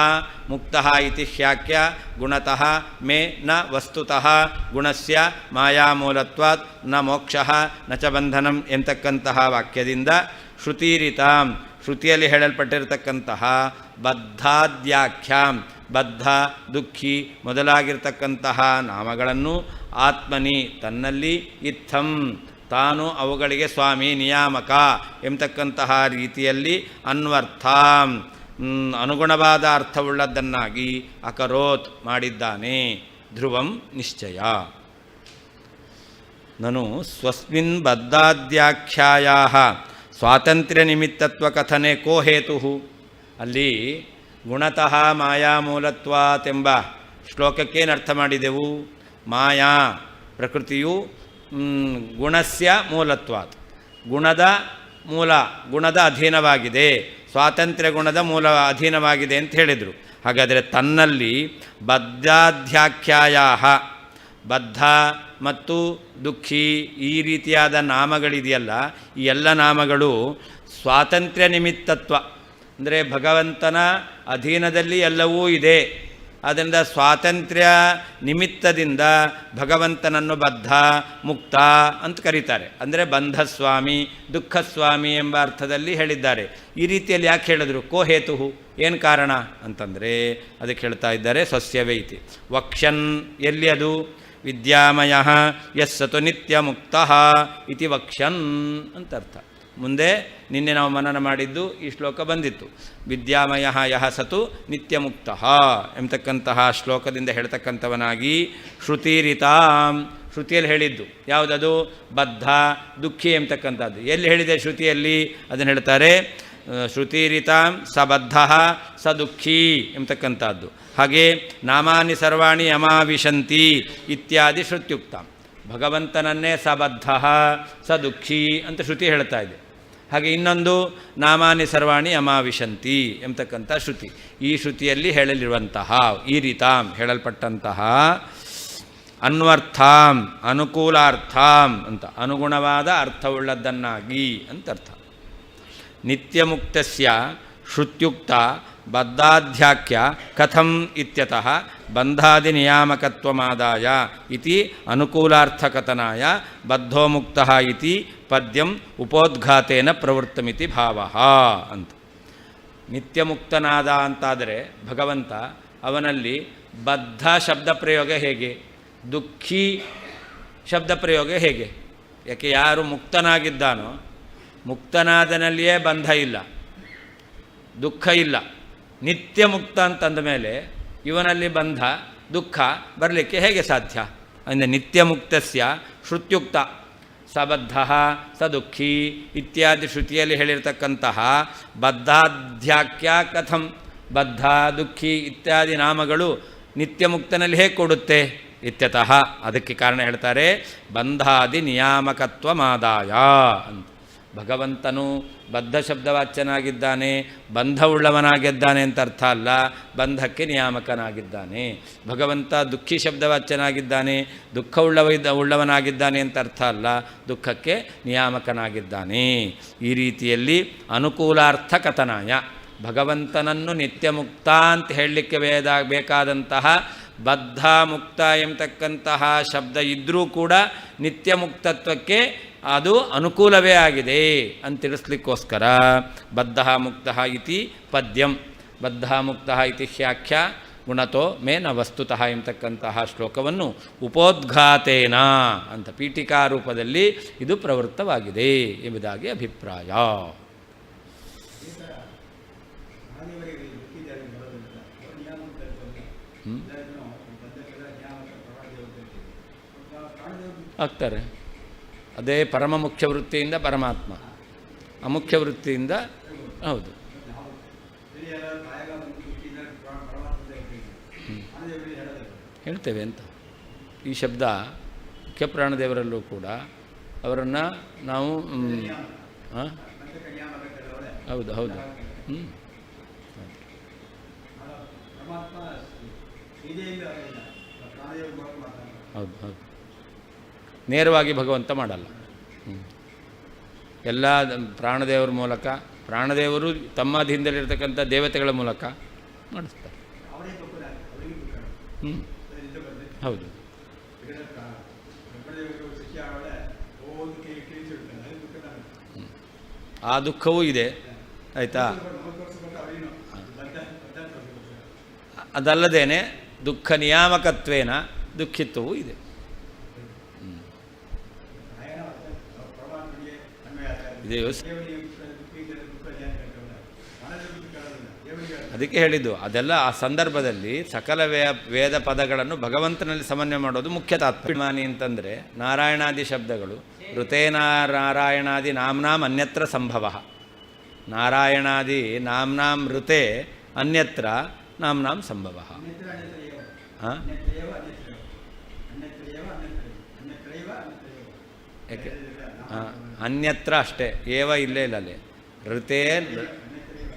ಮುಕ್ತಃ ಇತಿ ಹ್ಯಾಖ್ಯ ಗುಣತಃ ಮೇ ನ ವಸ್ತುತಃ ಗುಣಸ್ಯ ಮಾಯಾಮೂಲತ್ವಾತ್ ನ ಮೋಕ್ಷಃ ನ ಚ ಬಂಧನಂ ಎಂತಕ್ಕಂತಹ ವಾಕ್ಯದಿಂದ ಶ್ರುತಿರಿತಾಂ, ಶ್ರುತಿಯಲ್ಲಿ ಹೇಳಲ್ಪಟ್ಟಿರತಕ್ಕಂತಹ ಬದ್ಧಾದ್ಯಾಖ್ಯಾಂ, ಬದ್ಧ, ದುಃಖಿ ಮೊದಲಾಗಿರ್ತಕ್ಕಂತಹ ನಾಮಗಳನ್ನು ಆತ್ಮನಿ ತನ್ನಲ್ಲಿ ಇತ್ತಂ ತಾನು ಅವುಗಳಿಗೆ ಸ್ವಾಮಿ ನಿಯಾಮಕ ಎಂಬತಕ್ಕಂತಹ ರೀತಿಯಲ್ಲಿ ಅನ್ವರ್ಥಾಂ ಅನುಗುಣವಾದ ಅರ್ಥವುಳ್ಳದ್ದನ್ನಾಗಿ ಅಕರೋತ್ ಮಾಡಿದ್ದಾನೆ. ಧ್ರುವಂ ನಿಶ್ಚಯ. ನನು ಸ್ವಸ್ಮಿನ್ ಬದ್ಧಾದ್ಯಾಖ್ಯಾಯಾಃ ಸ್ವಾತಂತ್ರ್ಯ ನಿಮಿತ್ತತ್ವ ಕಥನೆ ಕೋ ಹೇತುಃ. ಅಲ್ಲಿ ಗುಣತಃ ಮಾಯಾಮೂಲತ್ವಾತ್ ಎಂಬ ಶ್ಲೋಕಕ್ಕೇನು ಅರ್ಥ ಮಾಡಿದೆವು? ಮಾಯಾ ಪ್ರಕೃತಿಯು ಗುಣಸ್ಯ ಮೂಲತ್ವಾತ್, ಗುಣದ ಮೂಲ, ಗುಣದ ಅಧೀನವಾಗಿದೆ, ಸ್ವಾತಂತ್ರ್ಯ ಗುಣದ ಮೂಲ ಅಧೀನವಾಗಿದೆ ಅಂತ ಹೇಳಿದರು. ಹಾಗಾದರೆ ತನ್ನಲ್ಲಿ ಬದ್ಧಾಧ್ಯಾಖ್ಯಾಯಾಃ, ಬದ್ಧ ಮತ್ತು ದುಃಖಿ ಈ ರೀತಿಯಾದ ನಾಮಗಳಿದೆಯಲ್ಲ, ಈ ಎಲ್ಲ ನಾಮಗಳು ಸ್ವಾತಂತ್ರ್ಯ ನಿಮಿತ್ತತ್ವ ಅಂದರೆ ಭಗವಂತನ ಅಧೀನದಲ್ಲಿ ಎಲ್ಲವೂ ಇದೆ. ಆದ್ದರಿಂದ ಸ್ವಾತಂತ್ರ್ಯ ನಿಮಿತ್ತದಿಂದ ಭಗವಂತನನ್ನು ಬದ್ಧ ಮುಕ್ತ ಅಂತ ಕರೀತಾರೆ. ಅಂದರೆ ಬಂಧಸ್ವಾಮಿ ದುಃಖಸ್ವಾಮಿ ಎಂಬ ಅರ್ಥದಲ್ಲಿ ಹೇಳಿದ್ದಾರೆ. ಈ ರೀತಿಯಲ್ಲಿ ಯಾಕೆ ಹೇಳಿದ್ರು? ಕೋ ಹೇತು, ಏನು ಕಾರಣ ಅಂತಂದರೆ ಅದಕ್ಕೆ ಹೇಳ್ತಾ ಇದ್ದಾರೆ ಸ್ವಸ್ಯವೇ ಇತಿ. ವಕ್ಷನ್ ಎಲ್ಲಿ ಅದು? ವಿದ್ಯಾಮಯ ಯಸ್ಸತು ನಿತ್ಯ ಮುಕ್ತ ಇತಿ ವಕ್ಷನ್ ಅಂತ ಅರ್ಥ. ಮುಂದೆ ನಿನ್ನೆ ನಾವು ಮನನ ಮಾಡಿದ್ದು ಈ ಶ್ಲೋಕ ಬಂದಿತ್ತು. ವಿದ್ಯಾಮಯ ಯಹ ಸತು ನಿತ್ಯ ಮುಕ್ತ ಎಂಬತಕ್ಕಂತಹ ಶ್ಲೋಕದಿಂದ ಹೇಳ್ತಕ್ಕಂಥವನಾಗಿ ಶ್ರುತಿರಿತಾಂ, ಶ್ರುತಿಯಲ್ಲಿ ಹೇಳಿದ್ದು ಯಾವುದದು? ಬದ್ಧ ದುಃಖಿ ಎಂಬತಕ್ಕಂಥದ್ದು. ಎಲ್ಲಿ ಹೇಳಿದೆ ಶ್ರುತಿಯಲ್ಲಿ? ಅದನ್ನು ಹೇಳ್ತಾರೆ ಶ್ರುತಿರಿತಾಂ ಸ ಬದ್ಧ ಸ ದುಃಖಿ ಎಂಬತಕ್ಕಂಥದ್ದು. ಹಾಗೆ ನಾಮಾನಿ ಸರ್ವಾಣಿ ಯಮಾವಿಶಂತಿ ಇತ್ಯಾದಿ ಶ್ರುತ್ಯುಕ್ತ. ಭಗವಂತನನ್ನೇ ಸಬದ್ಧ ಸ ದುಃಖಿ ಅಂತ ಶ್ರುತಿ ಹೇಳ್ತಾ ಇದೆ. ಹಾಗೆ ಇನ್ನೊಂದು ನಾಮಾನಿ ಸರ್ವಾಣಿ ಯಮಾವಿಶಂತಿ ಎಂಬತಕ್ಕಂಥ ಶ್ರುತಿ. ಈ ಶ್ರುತಿಯಲ್ಲಿ ಹೇಳಲಿರುವಂತಹ ಈ ರೀತಾಂ ಹೇಳಲ್ಪಟ್ಟಂತಹ ಅನ್ವರ್ಥಾಂ ಅನುಕೂಲಾರ್ಥಾಂ ಅಂತ ಅನುಗುಣವಾದ ಅರ್ಥವುಳ್ಳದ್ದನ್ನಾಗಿ ಅಂತ ಅರ್ಥ. ನಿತ್ಯಮುಕ್ತಸ್ಯ ಶ್ರುತ್ಯುಕ್ತ ಬದ್ಧಾಧ್ಯಾಖ್ಯ ಕಥಂ ಇತ್ಯತಃ ಬಂಧಾದಿ ನಿಯಾಮಕತ್ವಮಾದಾಯ ಇತಿ ಅನುಕೂಲಾರ್ಥಕಥನಾಯ ಬದ್ಧೋ ಮುಕ್ತಃ ಇತಿ ಪದ್ಯಂ ಉಪೋದ್ಘಾತೇನ ಪ್ರವೃತ್ತಮಿತಿ ಭಾವಃ ಅಂತ. ನಿತ್ಯಮುಕ್ತನಾದ ಅಂತಾದರೆ ಭಗವಂತ, ಅವನಲ್ಲಿ ಬದ್ಧ ಶಬ್ದ ಪ್ರಯೋಗ ಹೇಗೆ, ದುಃಖಿ ಶಬ್ದ ಪ್ರಯೋಗ ಹೇಗೆ? ಯಾಕೆ ಯಾರು ಮುಕ್ತನಾಗಿದ್ದಾನೋ ಮುಕ್ತನಾದನಲ್ಲಿಯೇ ಬಂಧ ಇಲ್ಲ, ದುಃಖ ಇಲ್ಲ. ನಿತ್ಯ ಮುಕ್ತ ಅಂತಂದ ಮೇಲೆ ಇವನಲ್ಲಿ ಬಂಧ ದುಃಖ ಬರಲಿಕ್ಕೆ ಹೇಗೆ ಸಾಧ್ಯ? ಅಂದರೆ ನಿತ್ಯ ಮುಕ್ತಸ್ಯ ಶ್ರುತ್ಯುಕ್ತ ಸಬದ್ಧ ಸ ದುಃಖಿ ಇತ್ಯಾದಿ ಶ್ರುತಿಯಲ್ಲಿ ಹೇಳಿರ್ತಕ್ಕಂತಹ ಬದ್ಧಾಧ್ಯಾಖ್ಯ ಕಥಂ, ಬದ್ಧ ದುಃಖಿ ಇತ್ಯಾದಿ ನಾಮಗಳು ನಿತ್ಯ ಮುಕ್ತನಲ್ಲಿ ಹೇಗೆ ಕೊಡುತ್ತೆ? ಇತ್ಯತಃ ಅದಕ್ಕೆ ಕಾರಣ ಹೇಳ್ತಾರೆ ಬಂಧಾದಿ ನಿಯಾಮಕತ್ವಮಾದಾಯ ಅಂತ. ಭಗವಂತನು ಬದ್ಧ ಶಬ್ದವಾಚ್ಯನಾಗಿದ್ದಾನೆ, ಬಂಧವುಳ್ಳವನಾಗಿದ್ದಾನೆ ಅಂತ ಅರ್ಥ ಅಲ್ಲ, ಬಂಧಕ್ಕೆ ನಿಯಾಮಕನಾಗಿದ್ದಾನೆ. ಭಗವಂತ ದುಃಖಿ ಶಬ್ದವಾಚ್ಯನಾಗಿದ್ದಾನೆ, ಉಳ್ಳವನಾಗಿದ್ದಾನೆ ಅಂತ ಅರ್ಥ ಅಲ್ಲ, ದುಃಖಕ್ಕೆ ನಿಯಾಮಕನಾಗಿದ್ದಾನೆ. ಈ ರೀತಿಯಲ್ಲಿ ಅನುಕೂಲಾರ್ಥ ಕಥನಾಯ ಭಗವಂತನನ್ನು ನಿತ್ಯ ಮುಕ್ತ ಅಂತ ಹೇಳಲಿಕ್ಕೆ ಬೇಕಾದಂತಹ ಬದ್ಧ ಮುಕ್ತ ಎಂಬತಕ್ಕಂತಹ ಶಬ್ದ ಇದ್ದರೂ ಕೂಡ ನಿತ್ಯ ಮುಕ್ತತ್ವಕ್ಕೆ ಅದು ಅನುಕೂಲವೇ ಆಗಿದೆ ಅಂತ ತಿಳಿಸ್ಲಿಕ್ಕೋಸ್ಕರ ಬದ್ಧ ಮುಕ್ತ ಇತಿ ಪದ್ಯಂ, ಬದ್ಧ ಮುಕ್ತ ಇತಿ ಹ್ಯಾಖ್ಯ ಗುಣತೋ ಮೇ ನ ವಸ್ತುತಃ ಎಂಬತಕ್ಕಂತಹ ಶ್ಲೋಕವನ್ನು ಉಪೋದ್ಘಾತೇನ ಅಂತ ಪೀಠಿಕಾ ರೂಪದಲ್ಲಿ ಇದು ಪ್ರವೃತ್ತವಾಗಿದೆ ಎಂಬುದಾಗಿ ಅಭಿಪ್ರಾಯ. ಆಗ್ತಾರೆ. ಅದೇ ಪರಮ ಮುಖ್ಯ ವೃತ್ತಿಯಿಂದ ಪರಮಾತ್ಮ, ಅಮುಖ್ಯ ವೃತ್ತಿಯಿಂದ ಹೌದು. ಹೇಳ್ತೇವೆ ಅಂತ ಈ ಶಬ್ದ ಮುಖ್ಯ ಪ್ರಾಣದೇವರಲ್ಲೂ ಕೂಡ ಅವರನ್ನು ನಾವು ಹೌದು ಹೌದು ಹೌದು ಹೌದು ನೇರವಾಗಿ ಭಗವಂತ ಮಾಡಲ್ಲ. ಎಲ್ಲ ಪ್ರಾಣದೇವರ ಮೂಲಕ, ಪ್ರಾಣದೇವರು ತಮ್ಮ ಅಧೀನದಲ್ಲಿರ್ತಕ್ಕಂಥ ದೇವತೆಗಳ ಮೂಲಕ ಮಾಡಿಸ್ತಾರೆ. ಹೌದು ಆ ದುಃಖವೂ ಇದೆ, ಆಯಿತಾ. ಅದಲ್ಲದೇನೆ ದುಃಖ ನಿಯಾಮಕತ್ವೇನ ದುಃಖಿತ್ವವೂ ಇದೆ. ಅದಕ್ಕೆ ಹೇಳಿದ್ದು ಅದೆಲ್ಲ ಆ ಸಂದರ್ಭದಲ್ಲಿ ಸಕಲ ವೇದ ಪದಗಳನ್ನು ಭಗವಂತನಲ್ಲಿ ಸಮನ್ವಯ ಮಾಡೋದು ಮುಖ್ಯ ತಾತ್ಪರ್ಯಮಾನಿ ಅಂತಂದರೆ ನಾರಾಯಣಾದಿ ಶಬ್ದಗಳು ಋತೇನಾರಾಯಣಾದಿ ನಾಮ್ನಾಂ ಅನ್ಯತ್ರ ಸಂಭವ. ನಾರಾಯಣಾದಿ ನಾಮ್ನಾಂ ಋತೆ ಅನ್ಯತ್ರ ನಾಮ್ನಾಂ ಸಂಭವ. ಹಾಂ, ಯಾಕೆ ಅನ್ಯತ್ರ ಅಷ್ಟೇ, ಏವ ಇಲ್ಲೇ ಇಲ್ಲ ಅಲ್ಲಿ. ಋತೇ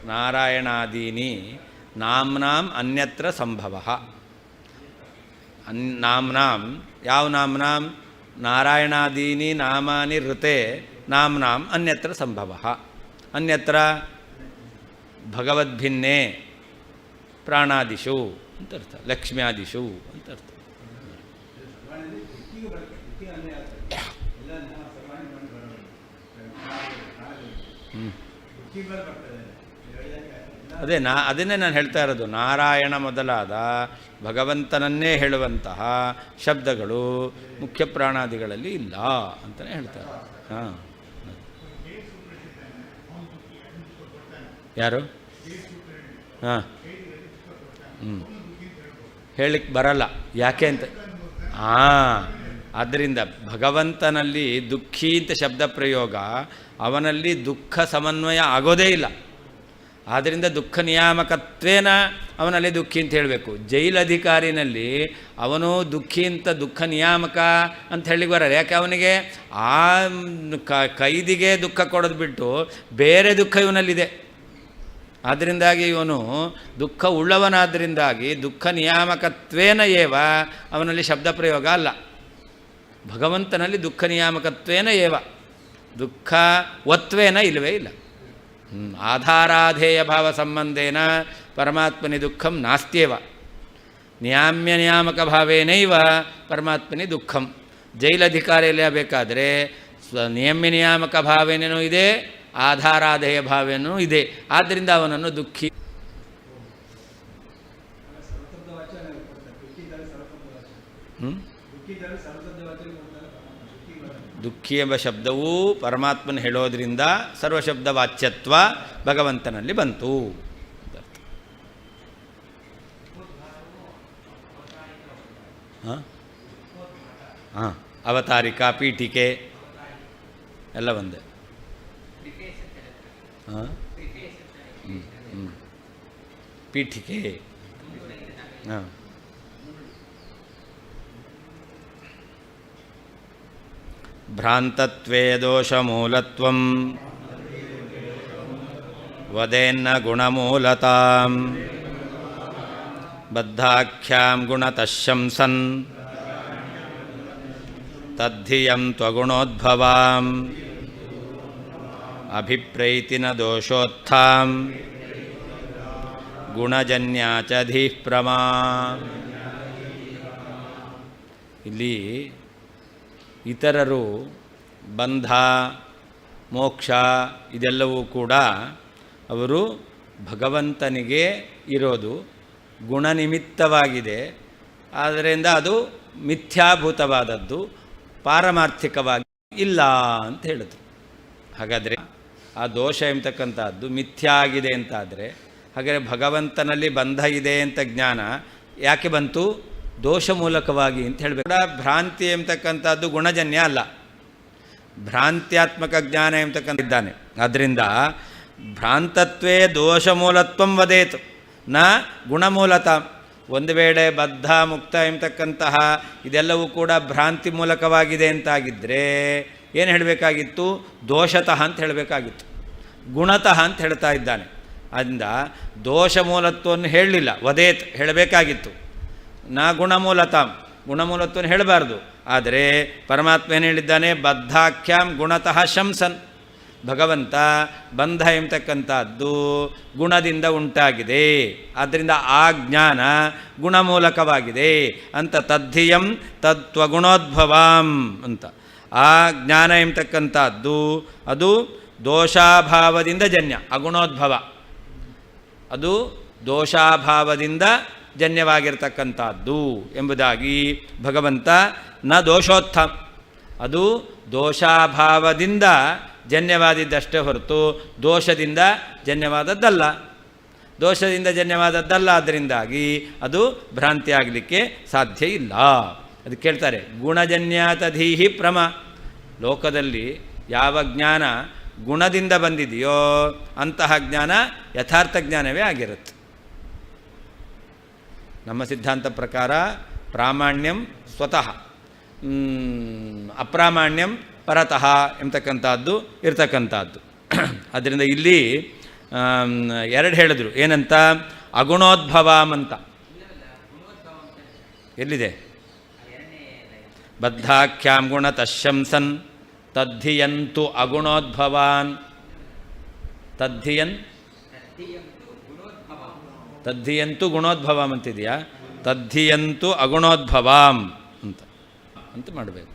ನಾರಾಯಣಾದೀನಿ ನಾಮ್ನಾಂ ಅನ್ಯತ್ರ ಸಂಭವ. ನಾಮ್ನಾಂ ಯಾವ ನಾಮ್ನಾಂ? ನಾರಾಯಣಾದೀನಿ ನಾಮಾನಿ ಋತೆ ನಾಮ್ನಾಂ ಅನ್ಯತ್ರ ಸಂಭವ. ಅನ್ಯತ್ರ ಭಗವದ್ಭಿನ್ನೇ ಪ್ರಾಣಾದಿಷು ಅಂತ ಅರ್ಥ, ಲಕ್ಷ್ಮ್ಯಾದಿಷು ಅಂತ ಅರ್ಥ. ಅದನ್ನೇ ನಾನು ಹೇಳ್ತಾ ಇರೋದು. ನಾರಾಯಣ ಮೊದಲಾದ ಭಗವಂತನನ್ನೇ ಹೇಳುವಂತಹ ಶಬ್ದಗಳು ಮುಖ್ಯ ಪ್ರಾಣಾದಿಗಳಲ್ಲಿ ಇಲ್ಲ ಅಂತಲೇ ಹೇಳ್ತಾರೆ. ಹಾಂ, ಯಾರು? ಹಾಂ, ಹೇಳಲಿಕ್ಕೆ ಬರಲ್ಲ. ಯಾಕೆ ಅಂತ, ಆದ್ದರಿಂದ ಭಗವಂತನಲ್ಲಿ ದುಃಖಿ ಅಂತ ಶಬ್ದ ಪ್ರಯೋಗ, ಅವನಲ್ಲಿ ದುಃಖ ಸಮನ್ವಯ ಆಗೋದೇ ಇಲ್ಲ. ಆದ್ದರಿಂದ ದುಃಖ ನಿಯಾಮಕತ್ವೇನ ಅವನಲ್ಲಿ ದುಃಖಿ ಅಂತ ಹೇಳಬೇಕು. ಜೈಲಧಿಕಾರಿನಲ್ಲಿ ಅವನು ದುಃಖಿ ಅಂತ ದುಃಖ ನಿಯಾಮಕ ಅಂತ ಹೇಳಿಗೆ ಬರಲ್ಲ. ಯಾಕೆ? ಅವನಿಗೆ ಆ ಕೈದಿಗೆ ದುಃಖ ಕೊಡೋದು ಬಿಟ್ಟು ಬೇರೆ ದುಃಖ ಇವನಲ್ಲಿದೆ. ಆದ್ದರಿಂದಾಗಿ ಇವನು ದುಃಖ ಉಳ್ಳವನಾದ್ದರಿಂದಾಗಿ ದುಃಖ ನಿಯಾಮಕತ್ವೇನ ಏವ ಅವನಲ್ಲಿ ಶಬ್ದ ಪ್ರಯೋಗ ಅಲ್ಲ. ಭಗವಂತನಲ್ಲಿ ದುಃಖ ನಿಯಾಮಕತ್ವೇನ ಏವ, ದುಃಖ ಒತ್ವೇನ ಇಲ್ಲವೇ ಇಲ್ಲ. ಆಧಾರಾಧೇಯ ಭಾವ ಸಂಬಂಧೇನ ಪರಮಾತ್ಮನಿ ದುಃಖಂ ನಾಸ್ತ್ಯೇವ, ನಿಯಾಮ್ಯ ನಿಯಾಮಕ ಭಾವೇನೈವ ಪರಮಾತ್ಮನಿ ದುಃಖಂ. ಜೈಲಧಿಕಾರಿಯಲ್ಲಿ ಆಗಬೇಕಾದ್ರೆ ನಿಯಮ್ಯ ನಿಯಾಮಕ ಭಾವೇನೇನೂ ಇದೆ, ಆಧಾರಾಧೇಯ ಭಾವೇನೂ ಇದೆ. ಆದ್ದರಿಂದ ಅವನನ್ನು ದುಃಖಿ. ದುಃಖಿ ಎಂಬ ಶಬ್ದವೂ ಪರಮಾತ್ಮನ ಹೇಳೋದ್ರಿಂದ ಸರ್ವಶಬ್ದ ವಾಚ್ಯತ್ವ ಭಗವಂತನಲ್ಲಿ ಬಂತು. ಹಾಂ, ಅವತಾರಿಕಾ, ಪೀಠಿಕೆ ಎಲ್ಲ ಒಂದೇ. ಹಾಂ, ಪೀಠಿಕೆ. ಹಾಂ, ಭ್ರಾಂತತ್ವೇ ದೋಷಮೂಲತ್ವಂ ವದೇನ್ನ ಗುಣಮೂಲತಾಂ ಬದ್ಧಾಖ್ಯಾಂ ಗುಣತಃ ಶಂಸನ್ ತದ್ಧಿಯಂ ತ್ವಗುಣೋದ್ಭವಾಂ ಅಭಿಪ್ರೈತಿನ ದೋಷೋತ್ಥಾಂ ಗುಣಜನ್ಯಾ ಚ ಧೀಃ ಪ್ರಮಾ. ಇಲ್ಲಿ ಇತರರು ಬಂಧ ಮೋಕ್ಷ ಇದೆಲ್ಲವೂ ಕೂಡ ಅವರು ಭಗವಂತನಿಗೆ ಇರೋದು ಗುಣನಿಮಿತ್ತವಾಗಿದೆ. ಆದ್ದರಿಂದ ಅದು ಮಿಥ್ಯಾಭೂತವಾದದ್ದು, ಪಾರಮಾರ್ಥಿಕವಾಗಿ ಇಲ್ಲ ಅಂತ ಹೇಳಿದ್ರು. ಹಾಗಾದರೆ ಆ ದೋಷ ಎಂಬತಕ್ಕಂಥದ್ದು ಮಿಥ್ಯಾ ಆಗಿದೆ ಅಂತಾದರೆ, ಹಾಗಾದರೆ ಭಗವಂತನಲ್ಲಿ ಬಂಧ ಇದೆ ಅಂತ ಜ್ಞಾನ ಯಾಕೆ ಬಂತು? ದೋಷ ಮೂಲಕವಾಗಿ ಅಂತ ಹೇಳಬೇಕು. ಭ್ರಾಂತಿ ಎಂಬತಕ್ಕಂಥದ್ದು ಗುಣಜನ್ಯ ಅಲ್ಲ, ಭ್ರಾಂತ್ಯಾತ್ಮಕ ಜ್ಞಾನ ಎಂಬತಕ್ಕಂಥದ್ದಾನೆ. ಆದ್ದರಿಂದ ಭ್ರಾಂತತ್ವೇ ದೋಷ ಮೂಲತ್ವಂ ವದೇತು ನ ಗುಣಮೂಲತ. ಒಂದು ವೇಳೆ ಬದ್ಧ ಮುಕ್ತ ಎಂಬತಕ್ಕಂತಹ ಇದೆಲ್ಲವೂ ಕೂಡ ಭ್ರಾಂತಿ ಮೂಲಕವಾಗಿದೆ ಅಂತಾಗಿದ್ದರೆ ಏನು ಹೇಳಬೇಕಾಗಿತ್ತು? ದೋಷತಃ ಅಂತ ಹೇಳಬೇಕಾಗಿತ್ತು, ಗುಣತಃ ಅಂತ ಹೇಳ್ತಾ ಇದ್ದಾನೆ. ಆದ್ದರಿಂದ ದೋಷ ಮೂಲತ್ವವನ್ನು ಹೇಳಲಿಲ್ಲ, ವದೇತ್ ಹೇಳಬೇಕಾಗಿತ್ತು. ನಾ ಗುಣಮೂಲತಾಂ, ಗುಣಮೂಲತ್ವವನ್ನು ಹೇಳಬಾರ್ದು. ಆದರೆ ಪರಮಾತ್ಮ ಏನು ಹೇಳಿದ್ದಾನೆ? ಬದ್ಧಾಖ್ಯಾಂ ಗುಣತಃ ಶಂಸನ್. ಭಗವಂತ ಬಂಧ ಎಂಬತಕ್ಕಂಥದ್ದು ಗುಣದಿಂದ ಉಂಟಾಗಿದೆ, ಆದ್ದರಿಂದ ಆ ಜ್ಞಾನ ಗುಣಮೂಲಕವಾಗಿದೆ ಅಂತ. ತದ್ಧಿಯಂ ತತ್ವಗುಣೋದ್ಭವಾಂ ಅಂತ. ಆ ಜ್ಞಾನ ಎಂಬತಕ್ಕಂಥದ್ದು ಅದು ದೋಷಾಭಾವದಿಂದ ಜನ್ಯ, ಅಗುಣೋದ್ಭವ. ಅದು ದೋಷಾಭಾವದಿಂದ ಜನ್ಯವಾಗಿರ್ತಕ್ಕಂಥದ್ದು ಎಂಬುದಾಗಿ ಭಗವಂತ ನ ದೋಷೋತ್ಥಂ, ಅದು ದೋಷಾಭಾವದಿಂದ ಜನ್ಯವಾದಿದ್ದಷ್ಟೇ ಹೊರತು ದೋಷದಿಂದ ಜನ್ಯವಾದದ್ದಲ್ಲ. ದೋಷದಿಂದ ಜನ್ಯವಾದದ್ದಲ್ಲ, ಅದರಿಂದಾಗಿ ಅದು ಭ್ರಾಂತಿ ಆಗಲಿಕ್ಕೆ ಸಾಧ್ಯ ಇಲ್ಲ. ಅದು ಕೇಳ್ತಾರೆ, ಗುಣಜನ್ಯಾತಧೀಹಿ ಪ್ರಮ. ಲೋಕದಲ್ಲಿ ಯಾವ ಜ್ಞಾನ ಗುಣದಿಂದ ಬಂದಿದೆಯೋ ಅಂತಹ ಜ್ಞಾನ ಯಥಾರ್ಥ ಜ್ಞಾನವೇ ಆಗಿರುತ್ತೆ. ನಮ್ಮ ಸಿದ್ಧಾಂತ ಪ್ರಕಾರ ಪ್ರಾಮಾಣ್ಯಂ ಸ್ವತಃ, ಅಪ್ರಾಮಾಣ್ಯಂ ಪರತಃ ಎಂಬತಕ್ಕಂಥದ್ದು ಇರ್ತಕ್ಕಂಥದ್ದು. ಅದರಿಂದ ಇಲ್ಲಿ ಎರಡು ಹೇಳಿದ್ರು, ಏನಂತ? ಅಗುಣೋದ್ಭವಾಮ್ ಅಂತ. ಎಲ್ಲಿದೆ? ಬದ್ಧಾಖ್ಯಾಂ ಗುಣತಶಂಸನ್ ತದ್ಧಿಯಂತು ಅಗುಣೋದ್ಭವಾನ್. ತದ್ಧಿಯಂತು ಗುಣೋದ್ಭವಾಮ್ ಅಂತಿದೆಯಾ? ತದ್ಧಿಯಂತು ಅಗುಣೋದ್ಭವಾಮ್ ಅಂತ ಮಾಡಬೇಕು.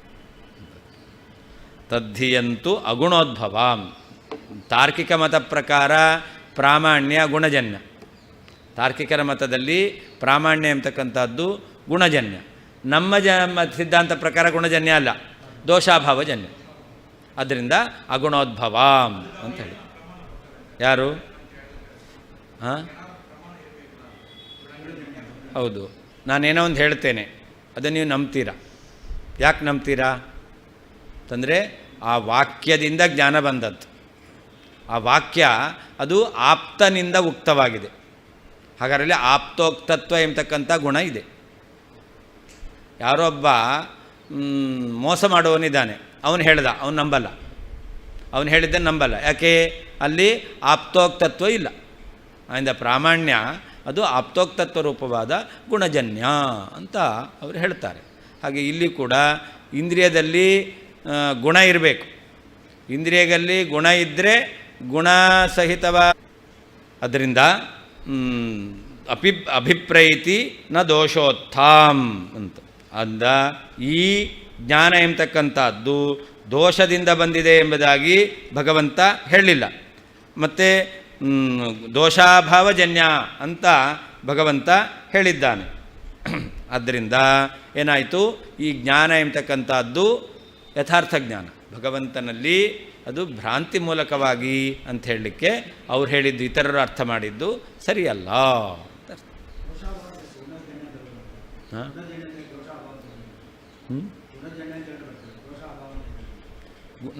ತದ್ಧಿಯಂತು ಅಗುಣೋದ್ಭವಾಂ. ತಾರ್ಕಿಕ ಮತ ಪ್ರಕಾರ ಪ್ರಾಮಾಣ್ಯ ಗುಣಜನ್ಯ. ತಾರ್ಕಿಕರ ಮತದಲ್ಲಿ ಪ್ರಾಮಾಣ್ಯ ಎಂಬತಕ್ಕಂಥದ್ದು ಗುಣಜನ್ಯ. ನಮ್ಮ ಸಿದ್ಧಾಂತ ಪ್ರಕಾರ ಗುಣಜನ್ಯ ಅಲ್ಲ, ದೋಷಾಭಾವಜನ್ಯ. ಆದ್ದರಿಂದ ಅಗುಣೋದ್ಭವಾಂ ಅಂತ ಹೇಳಿ. ಯಾರು? ಹಾಂ, ಹೌದು. ನಾನೇನೋ ಒಂದು ಹೇಳ್ತೇನೆ, ಅದನ್ನು ನೀವು ನಂಬ್ತೀರಾ. ಯಾಕೆ ನಂಬ್ತೀರಾ ಅಂತಂದರೆ ಆ ವಾಕ್ಯದಿಂದ ಜ್ಞಾನ ಬಂದದ್ದು. ಆ ವಾಕ್ಯ ಅದು ಆಪ್ತನಿಂದ ಉಕ್ತವಾಗಿದೆ. ಹಾಗಾದರೆ ಆಪ್ತೋಕ್ತತ್ವ ಎಂಬತಕ್ಕಂಥ ಗುಣ ಇದೆ. ಯಾರೊಬ್ಬ ಮೋಸ ಮಾಡುವವನಿದ್ದಾನೆ, ಅವನು ಹೇಳ್ದ, ಅವನು ನಂಬಲ್ಲ. ಅವನು ಹೇಳಿದ್ದನ್ನು ನಂಬಲ್ಲ. ಯಾಕೆ? ಅಲ್ಲಿ ಆಪ್ತೋಕ್ತತ್ವ ಇಲ್ಲ. ಆದ್ದರಿಂದ ಪ್ರಾಮಾಣ್ಯ ಅದು ಆಪ್ತೋಕ್ತತ್ವ ರೂಪವಾದ ಗುಣಜನ್ಯ ಅಂತ ಅವರು ಹೇಳ್ತಾರೆ. ಹಾಗೆ ಇಲ್ಲಿ ಕೂಡ ಇಂದ್ರಿಯದಲ್ಲಿ ಗುಣ ಇರಬೇಕು. ಇಂದ್ರಿಯದಲ್ಲಿ ಗುಣ ಇದ್ದರೆ ಗುಣ ಸಹಿತವ. ಅದರಿಂದ ಅಭಿಪ್ರೈತಿ ನ ದೋಷೋತ್ಥಾಂ ಅಂತ ಅಂದ. ಈ ಜ್ಞಾನ ಎಂಬತಕ್ಕಂಥದ್ದು ದೋಷದಿಂದ ಬಂದಿದೆ ಎಂಬುದಾಗಿ ಭಗವಂತ ಹೇಳಲಿಲ್ಲ. ಮತ್ತು ದೋಷಾಭಾವಜನ್ಯ ಅಂತ ಭಗವಂತ ಹೇಳಿದ್ದಾನೆ. ಆದ್ದರಿಂದ ಏನಾಯಿತು? ಈ ಜ್ಞಾನ ಎಂಬತಕ್ಕಂಥದ್ದು ಯಥಾರ್ಥ ಜ್ಞಾನ ಭಗವಂತನಲ್ಲಿ, ಅದು ಭ್ರಾಂತಿ ಮೂಲಕವಾಗಿ ಅಂತ ಹೇಳಲಿಕ್ಕೆ ಅವ್ರು ಹೇಳಿದ್ದು, ಇತರರು ಅರ್ಥ ಮಾಡಿದ್ದು ಸರಿಯಲ್ಲ.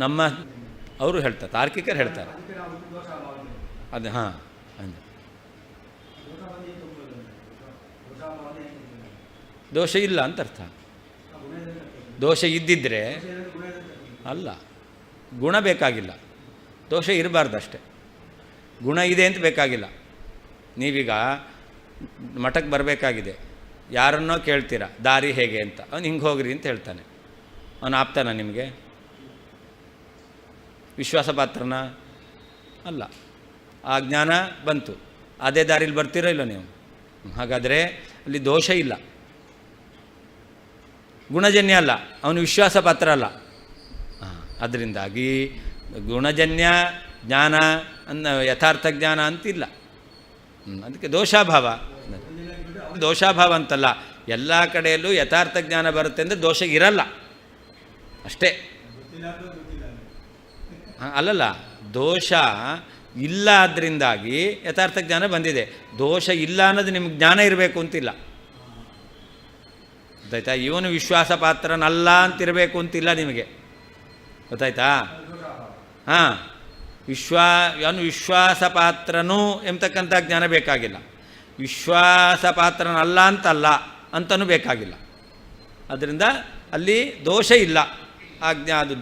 ನಮ್ಮ ಅವರು ಹೇಳ್ತಾರೆ, ತಾರ್ಕಿಕರು ಹೇಳ್ತಾರೆ ಅದು. ಹಾಂ, ದೋಷ ಇಲ್ಲ ಅಂತ ಅರ್ಥ. ದೋಷ ಇದ್ದಿದ್ದರೆ ಅಲ್ಲ, ಗುಣ ಬೇಕಾಗಿಲ್ಲ, ದೋಷ ಇರಬಾರ್ದಷ್ಟೆ. ಗುಣ ಇದೆ ಅಂತ ಬೇಕಾಗಿಲ್ಲ. ನೀವೀಗ ಮಠಕ್ಕೆ ಬರಬೇಕಾಗಿದೆ, ಯಾರನ್ನೋ ಕೇಳ್ತೀರಾ ದಾರಿ ಹೇಗೆ ಅಂತ, ಅವನು ಹಿಂಗೆ ಹೋಗ್ರಿ ಅಂತ ಹೇಳ್ತಾನೆ. ಅವನು ಆಪ್ತಾನ ನಿಮಗೆ? ವಿಶ್ವಾಸ ಪಾತ್ರನ? ಅಲ್ಲ. ಆ ಜ್ಞಾನ ಬಂತು, ಅದೇ ದಾರಿಲಿ ಬರ್ತೀರೋ ಇಲ್ಲೋ ನೀವು? ಹಾಗಾದರೆ ಅಲ್ಲಿ ದೋಷ ಇಲ್ಲ, ಗುಣಜನ್ಯ ಅಲ್ಲ, ಅವನು ವಿಶ್ವಾಸ ಪಾತ್ರ ಅಲ್ಲ. ಅದರಿಂದಾಗಿ ಗುಣಜನ್ಯ ಜ್ಞಾನ ಯಥಾರ್ಥ ಜ್ಞಾನ ಅಂತಿಲ್ಲ. ಅದಕ್ಕೆ ದೋಷಾಭಾವ. ದೋಷಾಭಾವ ಅಂತಲ್ಲ, ಎಲ್ಲ ಕಡೆಯಲ್ಲೂ ಯಥಾರ್ಥ ಜ್ಞಾನ ಬರುತ್ತೆ ಅಂದರೆ ದೋಷ ಇರಲ್ಲ ಅಷ್ಟೇ. ಅಲ್ಲಲ್ಲ, ದೋಷ ಇಲ್ಲ, ಅದರಿಂದಾಗಿ ಯಥಾರ್ಥ ಜ್ಞಾನ ಬಂದಿದೆ. ದೋಷ ಇಲ್ಲ ಅನ್ನೋದು ನಿಮ್ಗೆ ಜ್ಞಾನ ಇರಬೇಕು ಅಂತಿಲ್ಲ, ಗೊತ್ತಾಯ್ತಾ? ಇವನು ವಿಶ್ವಾಸ ಪಾತ್ರನಲ್ಲ ಅಂತಿರಬೇಕು ಅಂತಿಲ್ಲ ನಿಮಗೆ, ಗೊತ್ತಾಯ್ತಾ? ಹಾಂ, ಅವನು ವಿಶ್ವಾಸ ಪಾತ್ರನೂ ಎಂಬತಕ್ಕಂಥ ಜ್ಞಾನ ಬೇಕಾಗಿಲ್ಲ, ವಿಶ್ವಾಸ ಪಾತ್ರನಲ್ಲ ಅಂತಲ್ಲ ಅಂತನೂ ಬೇಕಾಗಿಲ್ಲ. ಅದರಿಂದ ಅಲ್ಲಿ ದೋಷ ಇಲ್ಲ. ಆ ಅದು